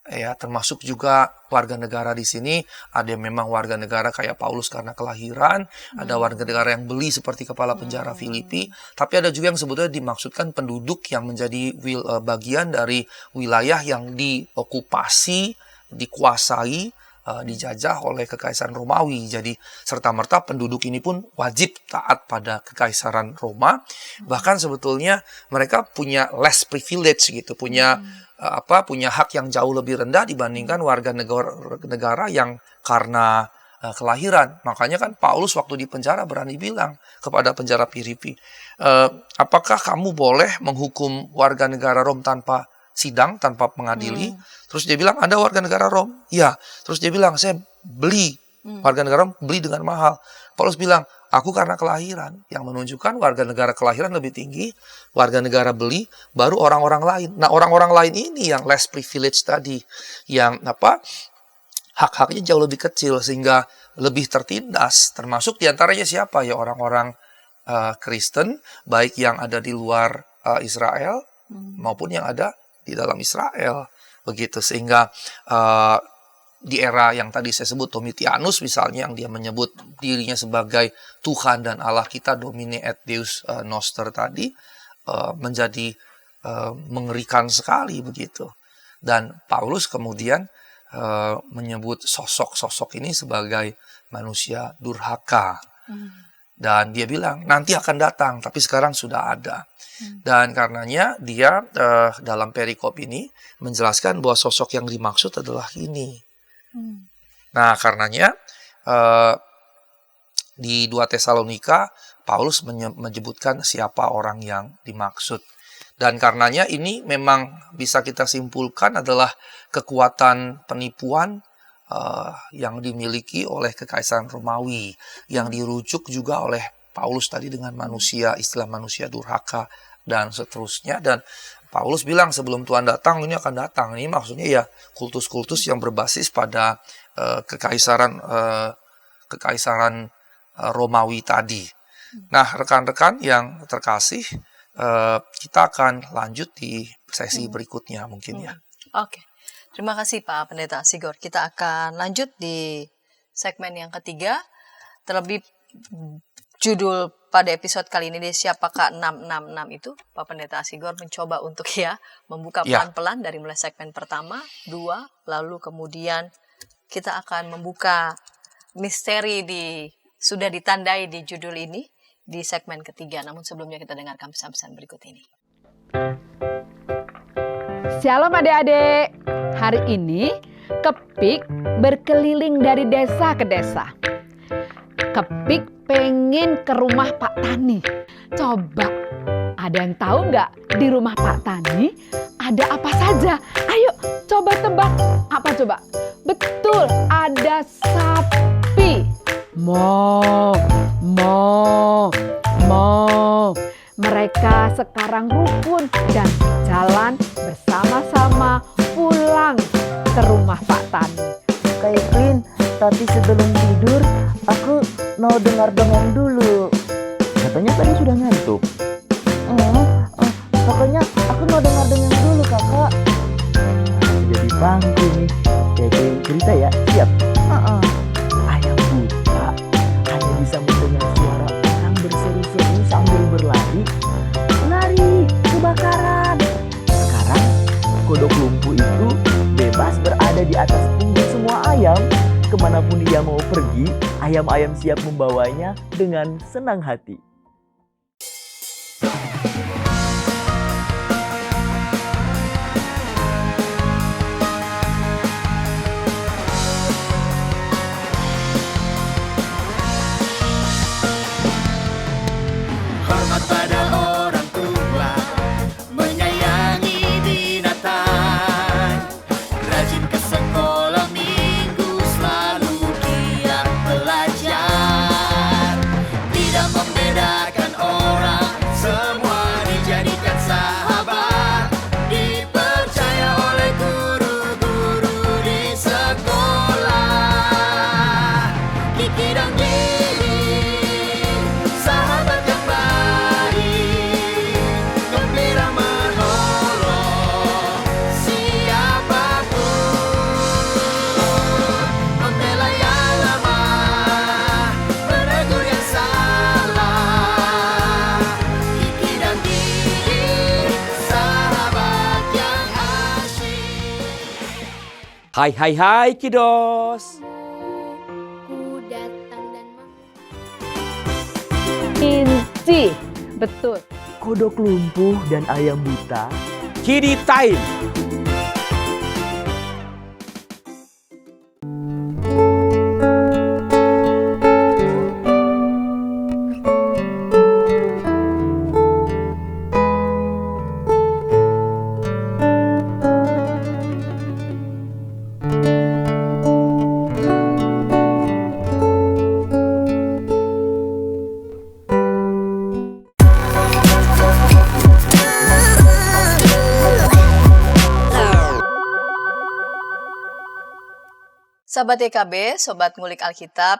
Ya, termasuk juga warga negara di sini, ada yang memang warga negara kayak Paulus karena kelahiran, ada warga negara yang beli seperti kepala penjara Filipi, tapi ada juga yang sebetulnya dimaksudkan penduduk yang menjadi bagian dari wilayah yang diokupasi, dikuasai, dijajah oleh kekaisaran Romawi. Jadi serta-merta penduduk ini pun wajib taat pada kekaisaran Roma. Bahkan sebetulnya mereka punya less privilege gitu, punya hak yang jauh lebih rendah dibandingkan warga negara yang karena kelahiran. Makanya kan Paulus waktu di penjara berani bilang kepada penjara Filipi, apakah kamu boleh menghukum warga negara Rom tanpa sidang, tanpa mengadili? Terus dia bilang, Anda warga negara Rom? Ya. Terus dia bilang, saya beli warga negara Rom, beli dengan mahal. Paulus bilang, aku karena kelahiran, yang menunjukkan warga negara kelahiran lebih tinggi, warga negara beli, baru orang-orang lain. Nah, orang-orang lain ini yang less privilege tadi, yang hak-haknya jauh lebih kecil sehingga lebih tertindas. Termasuk diantaranya siapa ya, orang-orang Kristen, baik yang ada di luar Israel maupun yang ada di dalam Israel, begitu. Sehingga di era yang tadi saya sebut, Domitianus misalnya, yang dia menyebut dirinya sebagai Tuhan dan Allah kita, Domine et Deus Noster tadi, menjadi mengerikan sekali begitu. Dan Paulus kemudian menyebut sosok-sosok ini sebagai manusia durhaka. Dan dia bilang nanti akan datang, tapi sekarang sudah ada. Dan karenanya dia dalam perikop ini menjelaskan bahwa sosok yang dimaksud adalah ini. Nah, karenanya di 2 Tesalonika Paulus menyebutkan siapa orang yang dimaksud. Dan karenanya ini memang bisa kita simpulkan adalah kekuatan penipuan yang dimiliki oleh Kekaisaran Romawi, yang dirujuk juga oleh Paulus tadi dengan manusia, istilah manusia durhaka dan seterusnya. Dan Paulus bilang sebelum Tuhan datang, ini akan datang. Ini maksudnya ya kultus-kultus yang berbasis pada kekaisaran Romawi tadi. Nah, rekan-rekan yang terkasih, kita akan lanjut di sesi berikutnya mungkin ya. Oke, terima kasih Pak Pendeta Sigor. Kita akan lanjut di segmen yang ketiga. Terlebih judul pada episode kali ini, siapakah 666 itu? Pak Pendeta Sigor mencoba untuk membuka pelan-pelan dari mulai segmen pertama, 2, lalu kemudian kita akan membuka misteri sudah ditandai di judul ini di segmen ketiga. Namun sebelumnya kita dengarkan pesan-pesan berikut ini. Shalom adik-adik. Hari ini Kepik berkeliling dari desa ke desa. Kepik pengen ke rumah Pak Tani. Coba, ada yang tahu nggak di rumah Pak Tani ada apa saja? Ayo coba tebak. Apa coba? Betul, ada sapi. Mo. Mereka sekarang rukun dan jalan bersama-sama pulang ke rumah Pak Tani. Kak Evelyn, tapi sebelum tidur aku mau dengar dongeng dulu. Katanya tadi sudah ngantuk. Pokoknya aku mau dengar dongeng dulu kakak. Jadi pangku nih. Kayak cerita ya, siap? Ayam buta hanya bisa mendengar suara orang berseru-seru sambil berlari. Lari, kebakaran. Sekarang kodok lumpuh itu bebas berada di atas punggung semua ayam. Kemanapun dia mau pergi, ayam-ayam siap membawanya dengan senang hati. Hormat pada orang tua, menyayangi binatang, rajin ke sekolah minggu, selalu giat belajar, tidak membedakan orang, semua dijadikan sahabat, dipercaya oleh guru-guru di sekolah. Kiki dan Didi, sahabat yang baik, gembira menolong siapapun, membela yang lemah, menegur yang salah. Kiki dan Didi, sahabat yang asyik. Hai kiddos. Ku datang dan Inci, betul. Kodok lumpuh dan ayam buta. Kiddy time. Sahabat YKB, Sobat Ngulik Alkitab,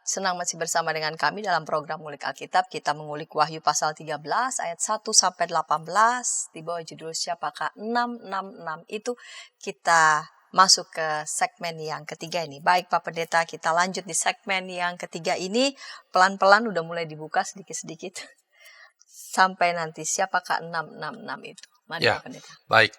senang masih bersama dengan kami dalam program Ngulik Alkitab. Kita mengulik Wahyu pasal 13 ayat 1 sampai 18 di bawah judul Siapakah 666 itu. Kita masuk ke segmen yang ketiga ini. Baik Pak Pendeta, kita lanjut di segmen yang ketiga ini. Pelan-pelan udah mulai dibuka sedikit-sedikit. Sampai nanti siapakah 666 itu. Mari Ya, Pak Pendeta. baik.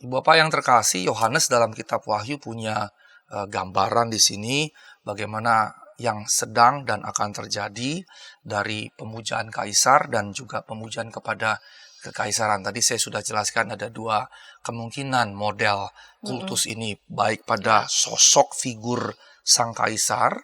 Ibu Bapak yang terkasih, Yohanes dalam kitab Wahyu punya gambaran di sini bagaimana yang sedang dan akan terjadi dari pemujaan kaisar dan juga pemujaan kepada kekaisaran. Tadi saya sudah jelaskan ada dua kemungkinan model kultus ini, baik pada sosok figur sang kaisar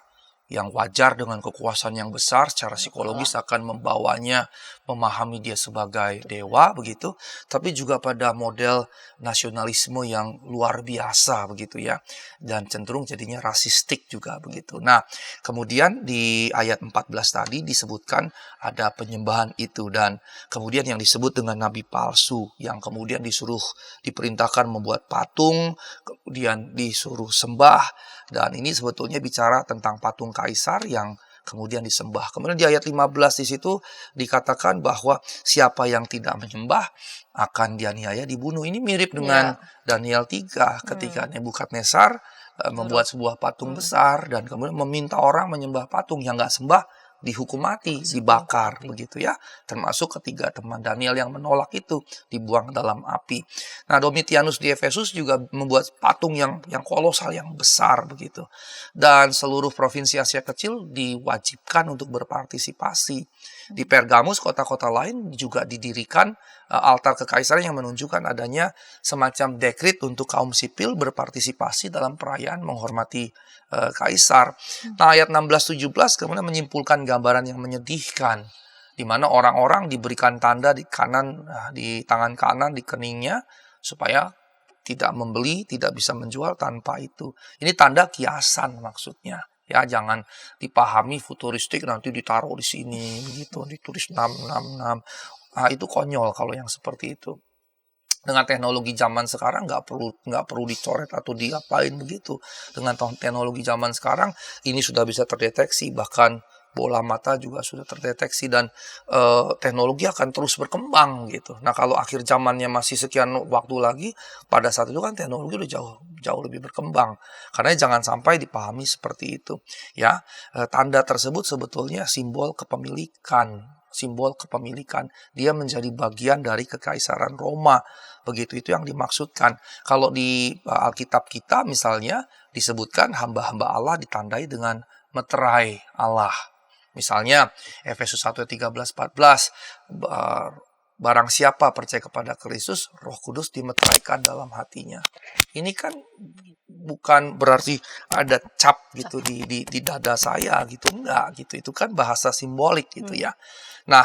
yang wajar dengan kekuasaan yang besar secara psikologis akan membawanya memahami dia sebagai dewa begitu, tapi juga pada model nasionalisme yang luar biasa begitu ya, dan cenderung jadinya rasistik juga begitu. Nah, kemudian di ayat 14 tadi disebutkan ada penyembahan itu, dan kemudian yang disebut dengan nabi palsu yang kemudian diperintahkan membuat patung, kemudian disuruh sembah, dan ini sebetulnya bicara tentang patung kaisar yang kemudian disembah. Kemudian di ayat 15 di situ dikatakan bahwa siapa yang tidak menyembah akan dianiaya dibunuh. Ini mirip dengan Daniel 3 ketika Nebukadnezar membuat sebuah patung besar dan kemudian meminta orang menyembah patung, yang nggak sembah dihukum mati, dibakar begitu ya. Termasuk ketiga teman Daniel yang menolak itu dibuang dalam api. Nah, Domitianus di Efesus juga membuat patung yang kolosal, yang besar begitu. Dan seluruh provinsi Asia Kecil diwajibkan untuk berpartisipasi. Di Pergamus, kota-kota lain juga didirikan altar kekaisaran yang menunjukkan adanya semacam dekrit untuk kaum sipil berpartisipasi dalam perayaan menghormati kaisar. Nah, ayat 16-17 kemudian menyimpulkan gambaran yang menyedihkan, di mana orang-orang diberikan tanda di tangan kanan, di keningnya, supaya tidak membeli, tidak bisa menjual tanpa itu. Ini tanda kiasan maksudnya. Ya, jangan dipahami futuristik nanti ditaruh di sini begitu, ditulis 666. Nah, itu konyol kalau yang seperti itu. Dengan teknologi zaman sekarang nggak perlu dicoret atau diapain begitu. Dengan teknologi zaman sekarang ini sudah bisa terdeteksi, bahkan bola mata juga sudah terdeteksi, dan teknologi akan terus berkembang gitu. Nah, kalau akhir zamannya masih sekian waktu lagi, pada saat itu kan teknologi udah jauh lebih berkembang. Karena jangan sampai dipahami seperti itu. Ya, tanda tersebut sebetulnya simbol kepemilikan. Dia menjadi bagian dari kekaisaran Roma. Begitu, itu yang dimaksudkan. Kalau di Alkitab kita misalnya disebutkan hamba-hamba Allah ditandai dengan meterai Allah. Misalnya Efesus 1:13-14, barang siapa percaya kepada Kristus, Roh Kudus dimeteraikan dalam hatinya. Ini kan bukan berarti ada cap gitu di dada saya gitu, enggak gitu. Itu kan bahasa simbolik gitu ya. Nah,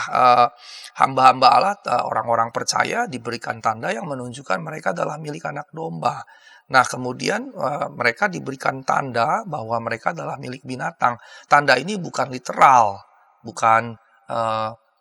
hamba-hamba Allah, orang-orang percaya diberikan tanda yang menunjukkan mereka adalah milik anak domba. Nah, kemudian mereka diberikan tanda bahwa mereka adalah milik binatang. Tanda ini bukan literal, bukan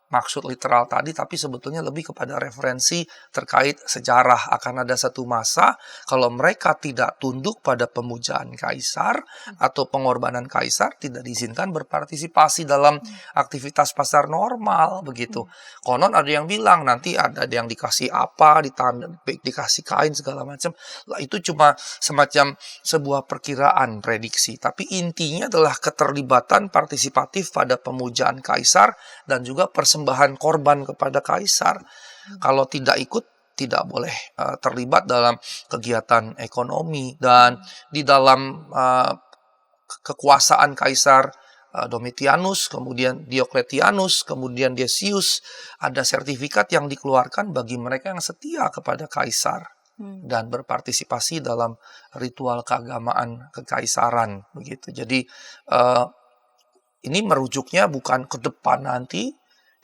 maksud literal tadi, tapi sebetulnya lebih kepada referensi terkait sejarah. Akan ada satu masa kalau mereka tidak tunduk pada pemujaan kaisar atau pengorbanan kaisar, tidak diizinkan berpartisipasi dalam aktivitas pasar normal begitu. Konon ada yang bilang nanti ada yang dikasih apa, dikasih kain segala macam. Lah, itu cuma semacam sebuah perkiraan, prediksi. Tapi intinya adalah keterlibatan partisipatif pada pemujaan kaisar dan juga persembahan korban kepada kaisar. Kalau tidak ikut, tidak boleh terlibat dalam kegiatan ekonomi. Dan di dalam kekuasaan kaisar Domitianus, kemudian Diocletianus, kemudian Decius, ada sertifikat yang dikeluarkan bagi mereka yang setia kepada kaisar dan berpartisipasi dalam ritual keagamaan kekaisaran begitu. Jadi ini merujuknya bukan ke depan nanti,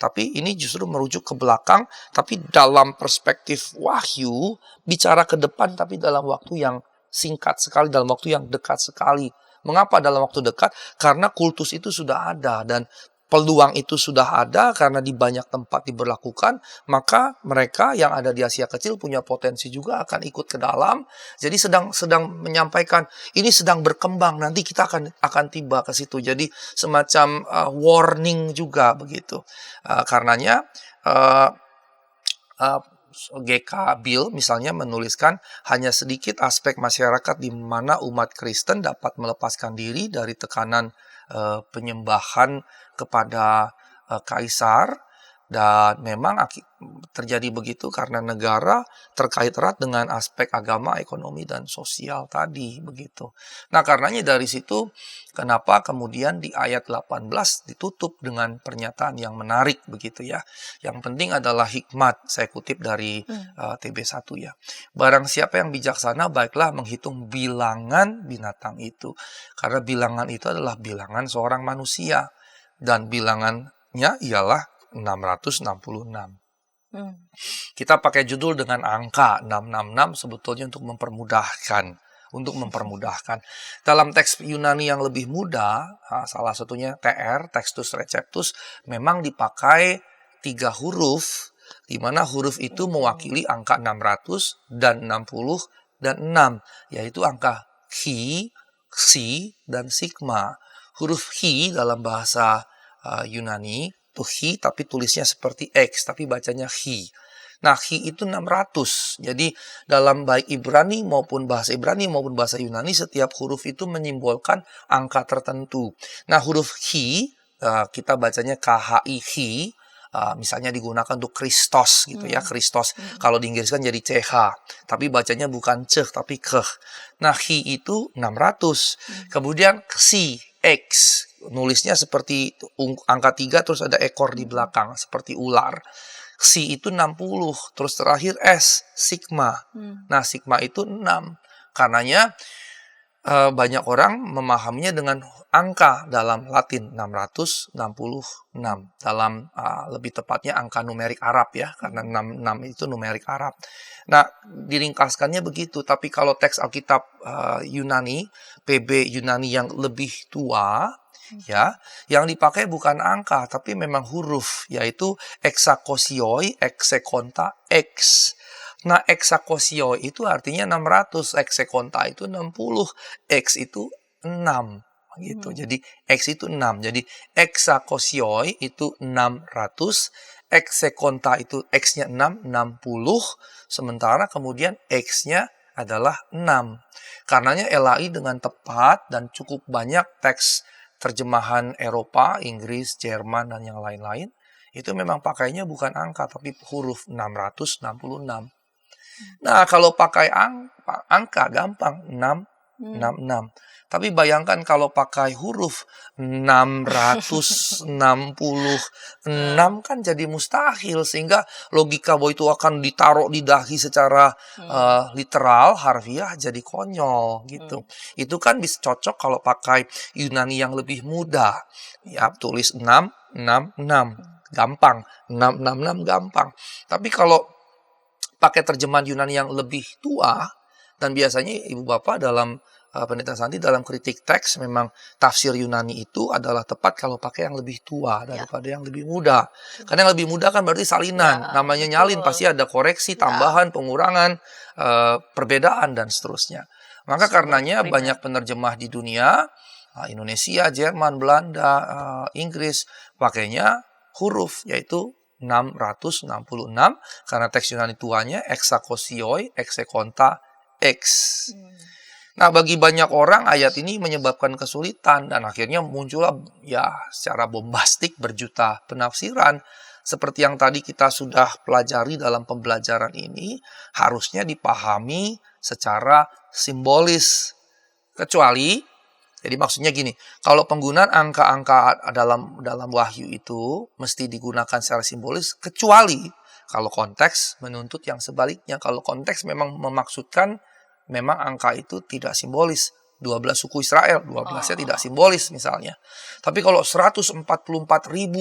tapi ini justru merujuk ke belakang, tapi dalam perspektif Wahyu, bicara ke depan tapi dalam waktu yang singkat sekali, dalam waktu yang dekat sekali. Mengapa dalam waktu dekat? Karena kultus itu sudah ada, dan peluang itu sudah ada karena di banyak tempat diberlakukan, maka mereka yang ada di Asia Kecil punya potensi juga akan ikut ke dalam. Jadi sedang menyampaikan ini sedang berkembang, nanti kita akan tiba ke situ. Jadi semacam warning juga begitu. Karenanya GK Bill misalnya menuliskan hanya sedikit aspek masyarakat di mana umat Kristen dapat melepaskan diri dari tekanan penyembahan kepada kaisar, dan memang terjadi begitu karena negara terkait erat dengan aspek agama, ekonomi, dan sosial tadi begitu. Nah, karenanya dari situ kenapa kemudian di ayat 18 ditutup dengan pernyataan yang menarik begitu ya. Yang penting adalah hikmat, saya kutip dari TB1 ya. Barang siapa yang bijaksana baiklah menghitung bilangan binatang itu. Karena bilangan itu adalah bilangan seorang manusia dan bilangannya ialah 666. Kita pakai judul dengan angka 666 sebetulnya untuk mempermudahkan. Dalam teks Yunani yang lebih mudah, salah satunya TR, Textus Receptus, memang dipakai 3 huruf, di mana huruf itu mewakili angka 600 dan 60 dan 6, yaitu angka chi, xi, dan sigma. Huruf chi dalam bahasa Yunani itu hi, tapi tulisnya seperti X, tapi bacanya hi. Nah, hi itu 600. Jadi, dalam baik Ibrani maupun bahasa Ibrani maupun bahasa Yunani, setiap huruf itu menyimbolkan angka tertentu. Nah, huruf hi, kita bacanya KHI, hi, misalnya digunakan untuk Kristos gitu ya, Kristos. Kalau di Inggris kan jadi CH, tapi bacanya bukan ceh, tapi keh. Nah, hi itu 600. Kemudian xi, X, nulisnya seperti angka 3 terus ada ekor di belakang seperti ular. Xi itu 60, terus terakhir S, sigma. Nah, sigma itu 6. Karenanya banyak orang memahaminya dengan angka dalam Latin 666. Dalam lebih tepatnya angka numerik Arab ya, karena 66 itu numerik Arab. Nah, diringkaskannya begitu, tapi kalau teks Alkitab Yunani, PB Yunani yang lebih tua, ya, yang dipakai bukan angka, tapi memang huruf, yaitu exakosioi, exekonta, X. Nah, exakosioi itu artinya 600, exekonta itu 60, X itu 6. Gitu. Jadi, X itu 6. Jadi, exakosioi itu 600, exekonta itu X-nya 6, 60, sementara kemudian X-nya adalah 6. Karenanya LAI dengan tepat dan cukup banyak teks terjemahan Eropa, Inggris, Jerman, dan yang lain-lain, itu memang pakainya bukan angka, tapi huruf 666. Nah, kalau pakai angka gampang, 666. Tapi bayangkan kalau pakai huruf 666 kan jadi mustahil, sehingga logika bahwa itu akan ditaruh di dahi secara literal, harfiah, jadi konyol gitu. Itu kan bisa cocok kalau pakai Yunani yang lebih mudah. Ya, tulis 666 gampang, 666 gampang. Tapi kalau pakai terjemahan Yunani yang lebih tua, dan biasanya Ibu Bapak dalam Pendeta Santi dalam kritik teks memang tafsir Yunani itu adalah tepat kalau pakai yang lebih tua daripada yang lebih muda. Karena yang lebih muda kan berarti salinan, namanya nyalin, pasti ada koreksi, tambahan, pengurangan, perbedaan, dan seterusnya. Maka karenanya banyak penerjemah di dunia, Indonesia, Jerman, Belanda, Inggris, pakainya huruf, yaitu 666, karena teks Yunani tuanya exakosioi, exekonta, X. Nah, bagi banyak orang ayat ini menyebabkan kesulitan, dan akhirnya muncullah ya secara bombastik berjuta penafsiran. Seperti yang tadi kita sudah pelajari dalam pembelajaran ini, harusnya dipahami secara simbolis. Kecuali, jadi maksudnya gini, kalau penggunaan angka-angka dalam wahyu itu mesti digunakan secara simbolis, kecuali kalau konteks menuntut yang sebaliknya. Kalau konteks memang memaksudkan memang angka itu tidak simbolis. 12 suku Israel, 12-nya tidak simbolis misalnya. Tapi kalau 144.000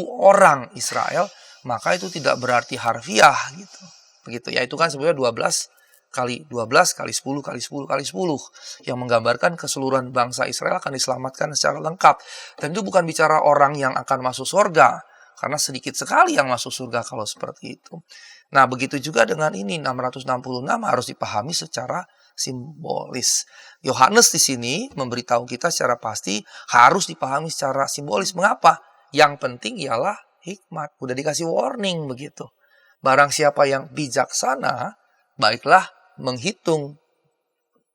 orang Israel, maka itu tidak berarti harfiah gitu. Begitu ya, itu kan sebenarnya 12 kali 12 kali 10 kali 10 kali 10 yang menggambarkan keseluruhan bangsa Israel akan diselamatkan secara lengkap. Dan itu bukan bicara orang yang akan masuk surga, karena sedikit sekali yang masuk surga kalau seperti itu. Nah, begitu juga dengan ini 666 harus dipahami secara simbolis. Yohanes di sini memberitahu kita secara pasti harus dipahami secara simbolis. Mengapa? Yang penting ialah hikmat. Udah dikasih warning begitu. Barang siapa yang bijaksana, baiklah menghitung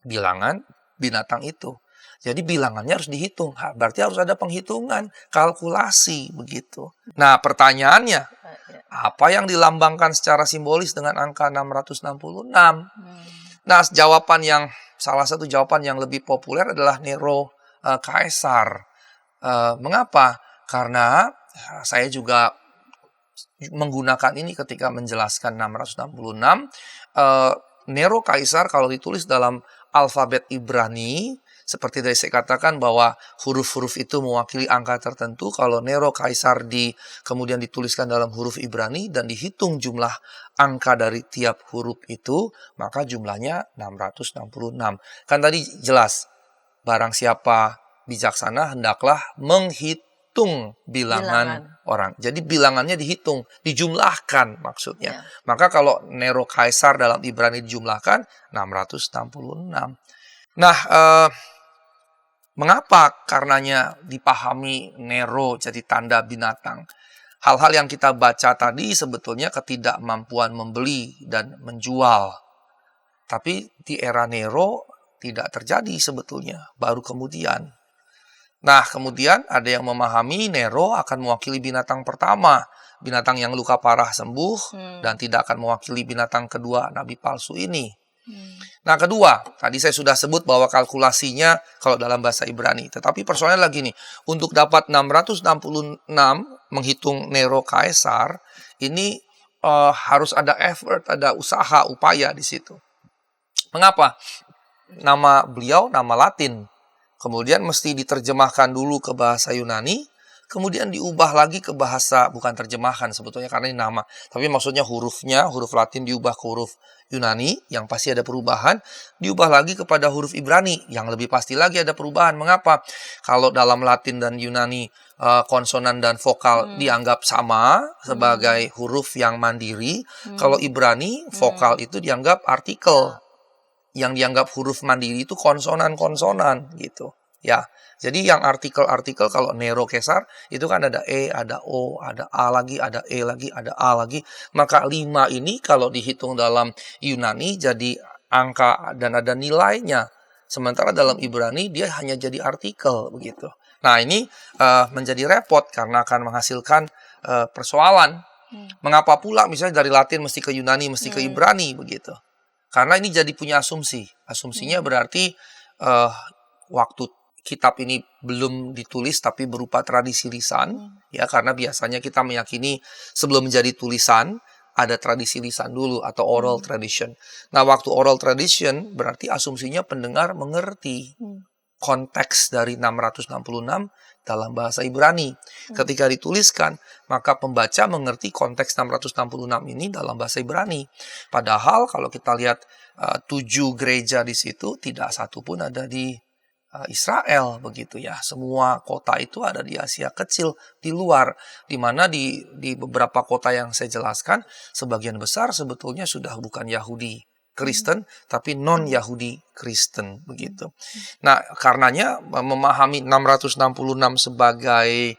bilangan binatang itu. Jadi bilangannya harus dihitung. Berarti harus ada penghitungan, kalkulasi begitu. Nah, pertanyaannya, apa yang dilambangkan secara simbolis dengan angka 666? Nah, salah satu jawaban yang lebih populer adalah Nero Kaisar. Mengapa? Karena saya juga menggunakan ini ketika menjelaskan 666. Nero Kaisar kalau ditulis dalam alfabet Ibrani, seperti tadi saya katakan bahwa huruf-huruf itu mewakili angka tertentu. Kalau Nero Kaisar kemudian dituliskan dalam huruf Ibrani dan dihitung jumlah angka dari tiap huruf itu, maka jumlahnya 666. Kan tadi jelas, barang siapa bijaksana hendaklah menghitung bilangan orang. Jadi bilangannya dihitung, dijumlahkan maksudnya. Maka kalau Nero Kaisar dalam Ibrani dijumlahkan 666. Nah, mengapa karenanya dipahami Nero jadi tanda binatang? Hal-hal yang kita baca tadi sebetulnya ketidakmampuan membeli dan menjual. Tapi di era Nero tidak terjadi sebetulnya, baru kemudian. Nah, kemudian ada yang memahami Nero akan mewakili binatang pertama, binatang yang luka parah sembuh, dan tidak akan mewakili binatang kedua, nabi palsu ini. Nah, kedua, tadi saya sudah sebut bahwa kalkulasinya kalau dalam bahasa Ibrani. Tetapi persoalannya lagi nih, untuk dapat 666 menghitung Nero Kaisar, ini harus ada effort, ada usaha, upaya di situ. Mengapa? Nama beliau nama Latin. Kemudian mesti diterjemahkan dulu ke bahasa Yunani, kemudian diubah lagi ke bahasa, bukan terjemahkan sebetulnya karena ini nama, tapi maksudnya hurufnya, huruf Latin diubah ke huruf Yunani, yang pasti ada perubahan, diubah lagi kepada huruf Ibrani, yang lebih pasti lagi ada perubahan. Mengapa? Kalau dalam Latin dan Yunani, konsonan dan vokal dianggap sama sebagai huruf yang mandiri, kalau Ibrani, vokal itu dianggap artikel. Yang dianggap huruf mandiri itu konsonan-konsonan gitu. Ya, jadi yang artikel-artikel kalau Nero Kaisar itu kan ada E, ada O, ada A lagi, ada E lagi, ada A lagi. Maka 5 ini kalau dihitung dalam Yunani jadi angka dan ada nilainya. Sementara dalam Ibrani dia hanya jadi artikel begitu. Nah, ini menjadi repot karena akan menghasilkan persoalan. Mengapa pula misalnya dari Latin mesti ke Yunani, mesti ke Ibrani begitu. Karena ini jadi punya asumsi. Asumsinya berarti waktu kitab ini belum ditulis tapi berupa tradisi lisan, ya, karena biasanya kita meyakini sebelum menjadi tulisan ada tradisi lisan dulu atau oral tradition. Nah, waktu oral tradition berarti asumsinya pendengar mengerti konteks dari 666 dalam bahasa Ibrani. Ketika dituliskan, maka pembaca mengerti konteks 666 ini dalam bahasa Ibrani. Padahal kalau kita lihat 7 gereja di situ, tidak satu pun ada di Israel begitu ya. Semua kota itu ada di Asia Kecil, di luar, di mana di beberapa kota yang saya jelaskan sebagian besar sebetulnya sudah bukan Yahudi Kristen tapi non Yahudi Kristen begitu. Nah, karenanya memahami 666 sebagai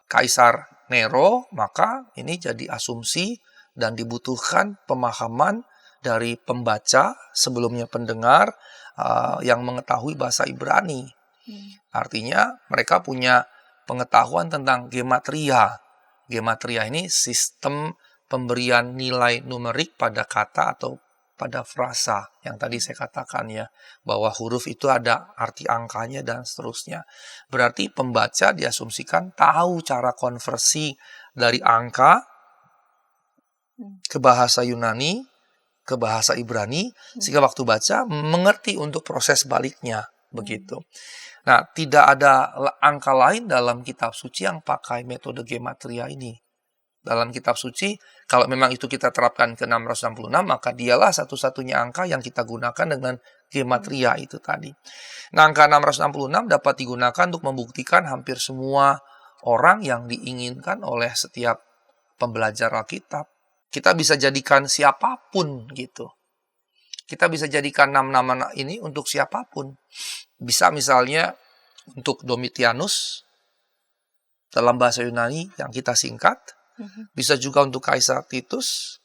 Kaisar Nero, maka ini jadi asumsi dan dibutuhkan pemahaman dari pembaca sebelumnya pendengar yang mengetahui bahasa Ibrani. Artinya mereka punya pengetahuan tentang gematria. Gematria ini sistem pemberian nilai numerik pada kata atau pada frasa yang tadi saya katakan ya, bahwa huruf itu ada arti angkanya dan seterusnya. Berarti pembaca diasumsikan tahu cara konversi dari angka ke bahasa Yunani, ke bahasa Ibrani, sehingga waktu baca mengerti untuk proses baliknya begitu. Nah, tidak ada angka lain dalam kitab suci yang pakai metode gematria ini. dalam kitab suci. Kalau memang itu kita terapkan ke 666, maka dialah satu-satunya angka yang kita gunakan dengan gematria itu tadi. Nah, angka 666 dapat digunakan untuk membuktikan hampir semua orang yang diinginkan oleh setiap pembelajar Alkitab. Kita bisa jadikan siapapun gitu. Kita bisa jadikan 6 nama ini untuk siapapun. Bisa misalnya untuk Domitianus dalam bahasa Yunani yang kita singkat. Bisa juga untuk Kaisar Titus.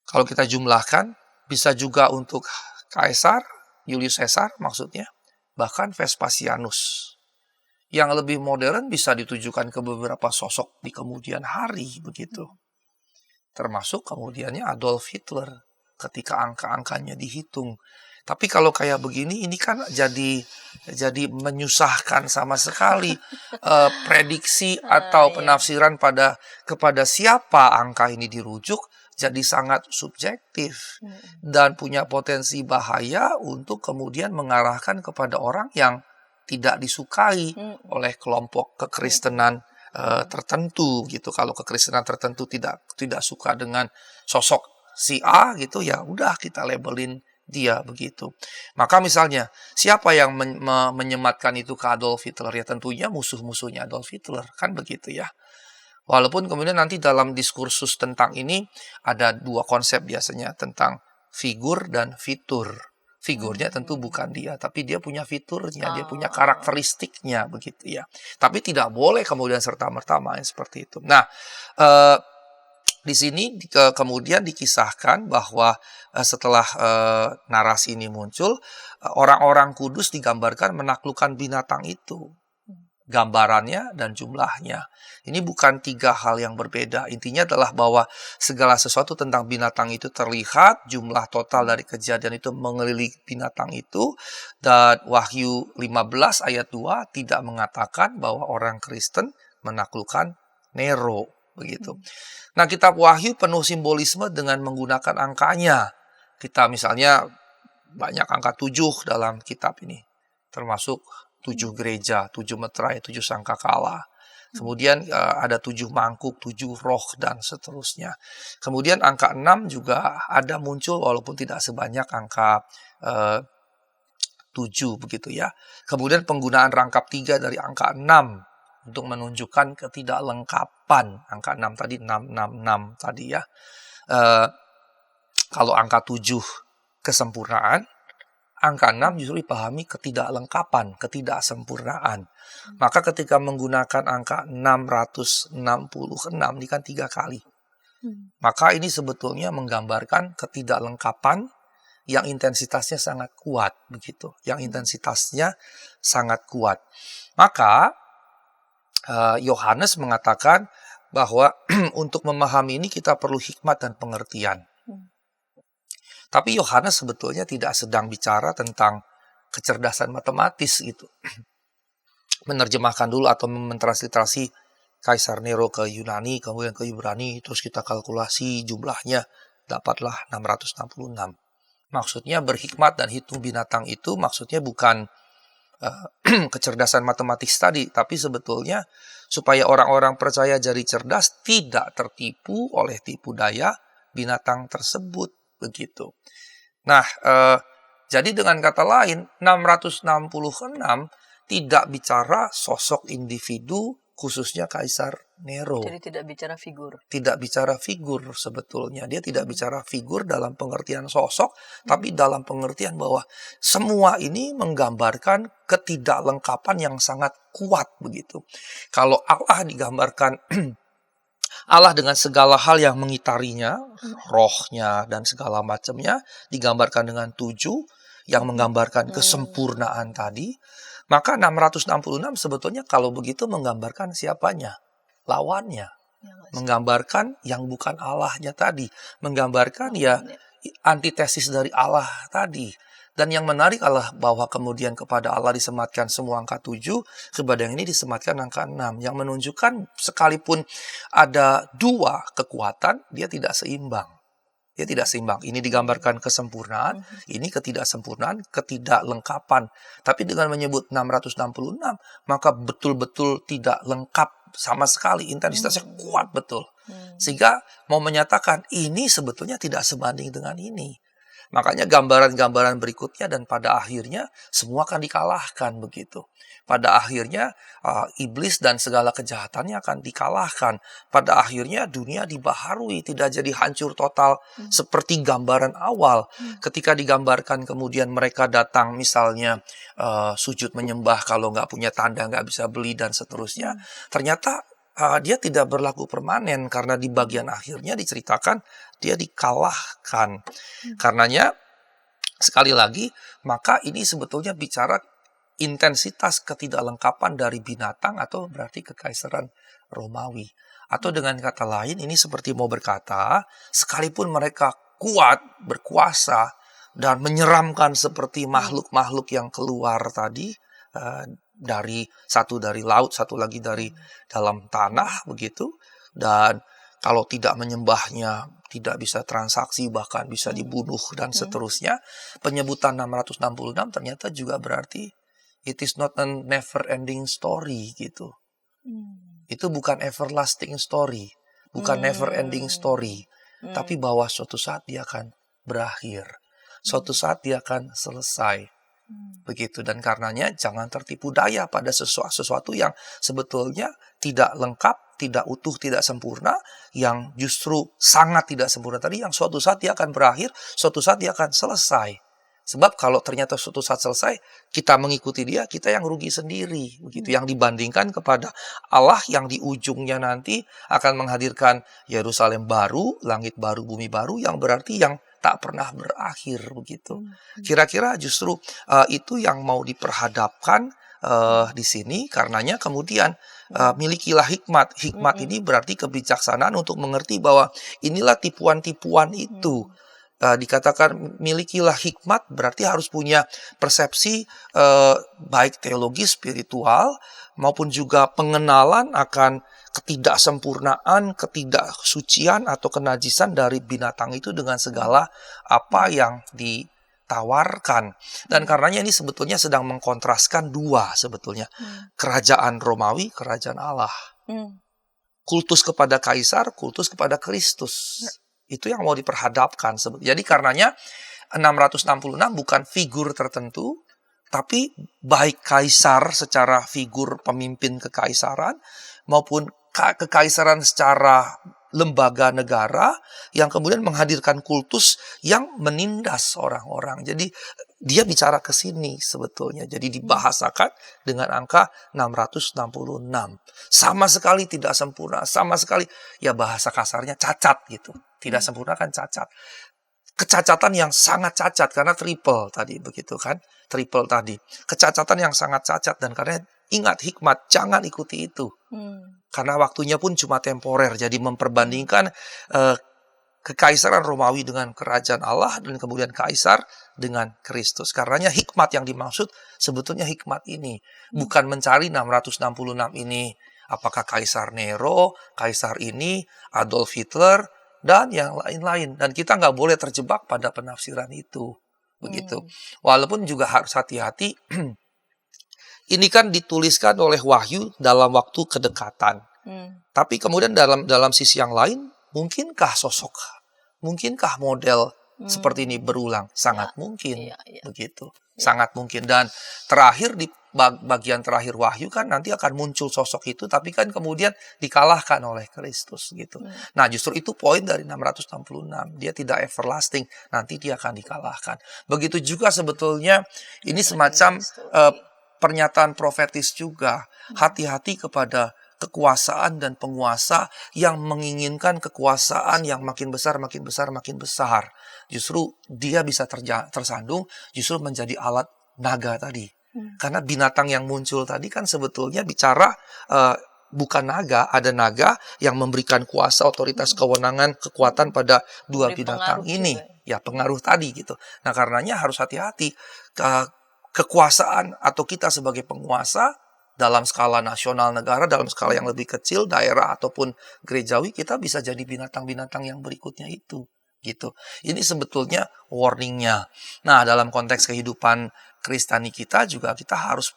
Kalau kita jumlahkan, bisa juga untuk Kaisar, Julius Caesar maksudnya. Bahkan Vespasianus. Yang lebih modern bisa ditujukan ke beberapa sosok di kemudian hari begitu. Termasuk kemudiannya Adolf Hitler ketika angka-angkanya dihitung. Tapi kalau kayak begini, ini kan jadi menyusahkan sama sekali prediksi atau penafsiran kepada siapa angka ini dirujuk, jadi sangat subjektif dan punya potensi bahaya untuk kemudian mengarahkan kepada orang yang tidak disukai oleh kelompok kekristenan tertentu gitu. Kalau kekristenan tertentu tidak suka dengan sosok si A gitu, ya udah kita labelin dia begitu. Maka misalnya siapa yang menyematkan itu ke Adolf Hitler? Ya tentunya musuh-musuhnya Adolf Hitler, kan begitu ya. Walaupun kemudian nanti dalam diskursus tentang ini ada dua konsep biasanya tentang figur dan fitur. Figurnya tentu bukan dia, tapi dia punya fiturnya, dia punya karakteristiknya begitu ya. Tapi tidak boleh kemudian serta-merta main seperti itu. Nah, di sini kemudian dikisahkan bahwa setelah narasi ini muncul, orang-orang kudus digambarkan menaklukkan binatang itu. Gambarannya dan jumlahnya. Ini bukan tiga hal yang berbeda. Intinya adalah bahwa segala sesuatu tentang binatang itu terlihat, jumlah total dari kejadian itu mengelilingi binatang itu, dan Wahyu 15 ayat 2 tidak mengatakan bahwa orang Kristen menaklukkan Nero. Begitu. Nah, kitab Wahyu penuh simbolisme dengan menggunakan angkanya. Kita misalnya banyak angka 7 dalam kitab ini. Termasuk 7 gereja, 7 meterai, 7 sangkakala. Kemudian ada 7 mangkuk, 7 roh, dan seterusnya. Kemudian angka 6 juga ada muncul walaupun tidak sebanyak angka 7 begitu ya. Kemudian penggunaan rangkap 3 dari angka 6 untuk menunjukkan ketidaklengkapan. Angka 6 tadi 666 tadi ya. Kalau angka 7 kesempurnaan, angka 6 justru dipahami ketidaklengkapan, ketidaksempurnaan. Maka ketika menggunakan angka 666, ini kan 3 kali. Maka ini sebetulnya menggambarkan ketidaklengkapan yang intensitasnya sangat kuat. Begitu. Yang intensitasnya sangat kuat. Maka Yohanes mengatakan bahwa untuk memahami ini kita perlu hikmat dan pengertian. Tapi Yohanes sebetulnya tidak sedang bicara tentang kecerdasan matematis gitu. Menerjemahkan dulu atau mentransliterasi Kaisar Nero ke Yunani, kemudian ke Ibrani, terus kita kalkulasi jumlahnya, dapatlah 666. Maksudnya berhikmat dan hitung binatang itu maksudnya bukan kecerdasan matematis tadi, tapi sebetulnya supaya orang-orang percaya jadi cerdas tidak tertipu oleh tipu daya binatang tersebut. Begitu. Nah, jadi dengan kata lain, 666 tidak bicara sosok individu, khususnya Kaisar Nero. Jadi tidak bicara figur. Tidak bicara figur sebetulnya. Dia tidak bicara figur dalam pengertian sosok, tapi dalam pengertian bahwa semua ini menggambarkan ketidaklengkapan yang sangat kuat begitu. Kalau Allah digambarkan Allah dengan segala hal yang mengitarinya, rohnya dan segala macamnya, digambarkan dengan 7 yang menggambarkan kesempurnaan tadi. Maka 666 sebetulnya kalau begitu menggambarkan siapanya? Lawannya. Menggambarkan yang bukan Allahnya tadi. Menggambarkan ya antitesis dari Allah tadi. Dan yang menarik adalah bahwa kemudian kepada Allah disematkan semua angka 7, kepada yang ini disematkan angka 6. Yang menunjukkan sekalipun ada 2 kekuatan, dia tidak seimbang. Dia tidak seimbang. Ini digambarkan kesempurnaan, ini ketidaksempurnaan, ketidaklengkapan. Tapi dengan menyebut 666, maka betul-betul tidak lengkap sama sekali. Intensitasnya kuat betul. Sehingga mau menyatakan ini sebetulnya tidak sebanding dengan ini. Makanya gambaran-gambaran berikutnya dan pada akhirnya semua akan dikalahkan begitu. Pada akhirnya iblis dan segala kejahatannya akan dikalahkan. Pada akhirnya dunia dibaharui, tidak jadi hancur total seperti gambaran awal. Ketika digambarkan kemudian mereka datang misalnya sujud menyembah, kalau nggak punya tanda nggak bisa beli dan seterusnya. Ternyata dia tidak berlaku permanen karena di bagian akhirnya diceritakan dia dikalahkan. Karenanya sekali lagi maka ini sebetulnya bicara intensitas ketidaklengkapan dari binatang atau berarti kekaisaran Romawi. Atau dengan kata lain ini seperti mau berkata sekalipun mereka kuat, berkuasa dan menyeramkan seperti makhluk-makhluk yang keluar tadi dari laut, satu lagi dari dalam tanah begitu, dan kalau tidak menyembahnya tidak bisa transaksi, bahkan bisa dibunuh dan seterusnya. Penyebutan 666 ternyata juga berarti it is not a never ending story gitu. Itu bukan everlasting story, bukan never ending story, tapi bahwa suatu saat dia akan berakhir. Suatu saat dia akan selesai. Begitu, dan karenanya jangan tertipu daya pada sesuatu yang sebetulnya tidak lengkap, tidak utuh, tidak sempurna, yang justru sangat tidak sempurna tadi, yang suatu saat dia akan berakhir, suatu saat dia akan selesai. Sebab kalau ternyata suatu saat selesai, kita mengikuti dia, kita yang rugi sendiri. Begitu, yang dibandingkan kepada Allah yang di ujungnya nanti akan menghadirkan Yerusalem baru, langit baru, bumi baru, yang berarti yang tak pernah berakhir begitu. Kira-kira justru itu yang mau diperhadapkan di sini. Karenanya kemudian milikilah hikmat. Hikmat ini berarti kebijaksanaan untuk mengerti bahwa inilah tipuan-tipuan itu. Dikatakan milikilah hikmat berarti harus punya persepsi baik teologis, spiritual maupun juga pengenalan akan ketidaksempurnaan, ketidaksucian atau kenajisan dari binatang itu dengan segala apa yang ditawarkan. Dan karenanya ini sebetulnya sedang mengkontraskan dua sebetulnya. Kerajaan Romawi, kerajaan Allah. Kultus kepada kaisar, kultus kepada Kristus. Itu yang mau diperhadapkan. Jadi karenanya 666 bukan figur tertentu, tapi baik kaisar secara figur pemimpin kekaisaran maupun kekaisaran secara lembaga negara yang kemudian menghadirkan kultus yang menindas orang-orang. Jadi dia bicara ke sini sebetulnya. Jadi dibahasakan dengan angka 666. Sama sekali tidak sempurna, sama sekali ya bahasa kasarnya cacat gitu. Tidak sempurna kan cacat. Kecacatan yang sangat cacat karena triple tadi begitu kan. Triple tadi. Kecacatan yang sangat cacat, dan karena ingat hikmat, jangan ikuti itu. Karena waktunya pun cuma temporer. Jadi memperbandingkan kekaisaran Romawi dengan kerajaan Allah dan kemudian kaisar dengan Kristus. Karenanya hikmat yang dimaksud sebetulnya hikmat ini. Bukan mencari 666 ini. Apakah Kaisar Nero, Kaisar ini, Adolf Hitler, dan yang lain-lain. Dan kita nggak boleh terjebak pada penafsiran itu. Begitu. Walaupun juga harus hati-hati. Ini kan dituliskan oleh Wahyu dalam waktu kedekatan. Tapi kemudian dalam sisi yang lain, mungkinkah mungkinkah model seperti ini berulang? Sangat mungkin. Begitu. Sangat mungkin. Dan terakhir di bagian terakhir Wahyu kan nanti akan muncul sosok itu, tapi kan kemudian dikalahkan oleh Kristus gitu. Nah, justru itu poin dari 666. Dia tidak everlasting, nanti dia akan dikalahkan. Begitu juga sebetulnya ini semacam pernyataan profetis juga. Hati-hati kepada kekuasaan dan penguasa yang menginginkan kekuasaan yang makin besar, makin besar, makin besar. Justru dia bisa tersandung, justru menjadi alat naga tadi. Karena binatang yang muncul tadi kan sebetulnya bicara bukan naga, ada naga yang memberikan kuasa, otoritas, kewenangan, kekuatan pada dua binatang ini. Ya, pengaruh tadi gitu. Nah, karenanya harus hati-hati. Kekuasaan atau kita sebagai penguasa dalam skala nasional negara, dalam skala yang lebih kecil, daerah ataupun gerejawi, kita bisa jadi binatang-binatang yang berikutnya itu. Gitu. Ini sebetulnya warningnya. Nah, dalam konteks kehidupan Kristani kita juga kita harus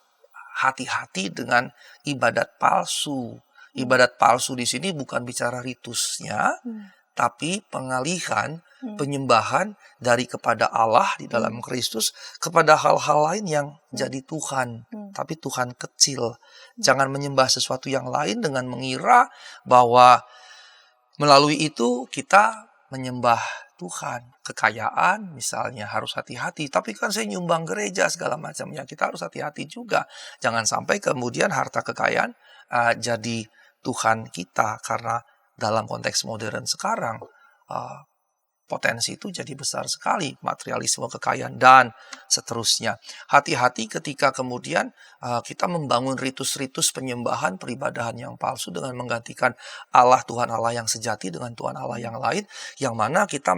hati-hati dengan ibadat palsu. Ibadat palsu di sini bukan bicara ritusnya, tapi pengalihan penyembahan dari kepada Allah di dalam Kristus kepada hal-hal lain yang jadi Tuhan, tapi Tuhan kecil. Jangan menyembah sesuatu yang lain dengan mengira bahwa melalui itu kita menyembah Tuhan. Kekayaan misalnya harus hati-hati, tapi kan saya nyumbang gereja segala macamnya. Kita harus hati-hati juga. Jangan sampai kemudian harta kekayaan jadi Tuhan kita, karena dalam konteks modern sekarang potensi itu jadi besar sekali, materialisme, kekayaan, dan seterusnya. Hati-hati ketika kemudian kita membangun ritus-ritus penyembahan, peribadahan yang palsu dengan menggantikan Allah, Tuhan Allah yang sejati dengan Tuhan Allah yang lain, yang mana kita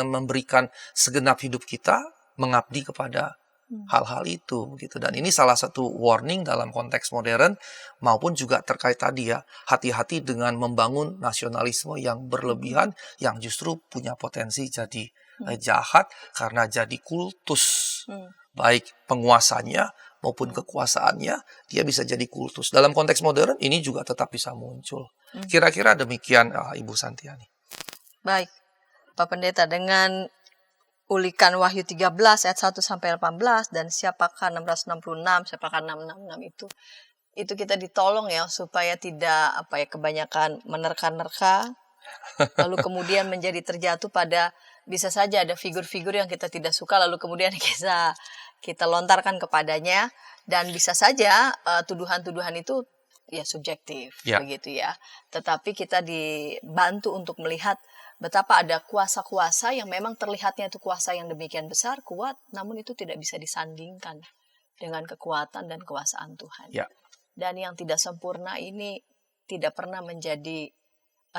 memberikan segenap hidup kita mengabdi kepada hal-hal itu gitu. Dan ini salah satu warning dalam konteks modern, maupun juga terkait tadi ya, hati-hati dengan membangun nasionalisme yang berlebihan, yang justru punya potensi jadi jahat, karena jadi kultus. Baik penguasanya maupun kekuasaannya, dia bisa jadi kultus. Dalam konteks modern ini juga tetap bisa muncul. Kira-kira demikian Ibu Santiani. Baik, Pak Pendeta, dengan ulikan Wahyu 13 ayat 1 sampai 18 dan siapakah 666, siapakah 666 itu kita ditolong ya supaya tidak kebanyakan menerka-nerka, lalu kemudian menjadi terjatuh pada bisa saja ada figur-figur yang kita tidak suka, lalu kemudian kita lontarkan kepadanya, dan bisa saja tuduhan-tuduhan itu ya subjektif, begitu ya. Tetapi kita dibantu untuk melihat betapa ada kuasa-kuasa yang memang terlihatnya itu kuasa yang demikian besar, kuat, namun itu tidak bisa disandingkan dengan kekuatan dan kekuasaan Tuhan. Dan yang tidak sempurna ini tidak pernah menjadi,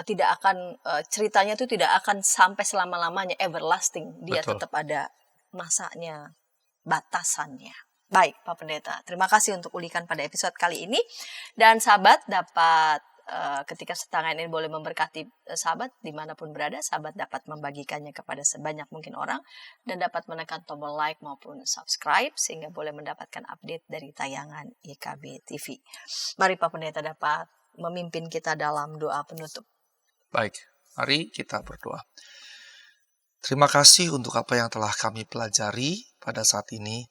tidak akan, ceritanya itu tidak akan sampai selama-lamanya, everlasting. Dia tetap ada masanya, batasannya. Baik, Pak Pendeta, terima kasih untuk ulikan pada episode kali ini. Dan sahabat dapat, ketika setengah ini boleh memberkati sahabat dimanapun berada, sahabat dapat membagikannya kepada sebanyak mungkin orang, dan dapat menekan tombol like maupun subscribe sehingga boleh mendapatkan update dari tayangan YKB TV. Mari Pak Pendeta dapat memimpin kita dalam doa penutup. Baik, mari kita berdoa. Terima kasih untuk apa yang telah kami pelajari pada saat ini.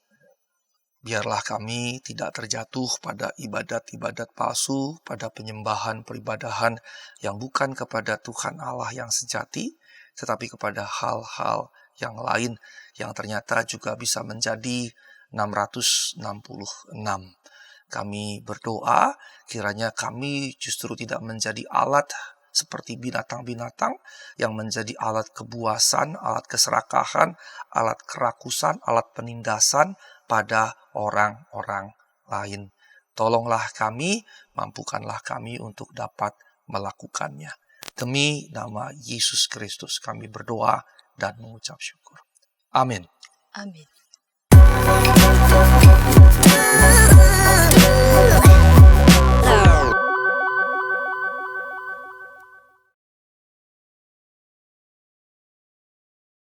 Biarlah kami tidak terjatuh pada ibadat-ibadat palsu, pada penyembahan peribadahan yang bukan kepada Tuhan Allah yang sejati, tetapi kepada hal-hal yang lain yang ternyata juga bisa menjadi 666. Kami berdoa kiranya kami justru tidak menjadi alat seperti binatang-binatang yang menjadi alat kebuasan, alat keserakahan, alat kerakusan, alat penindasan pada orang-orang lain. Tolonglah kami, mampukanlah kami untuk dapat melakukannya. Demi nama Yesus Kristus kami berdoa dan mengucap syukur. Amin. Amin.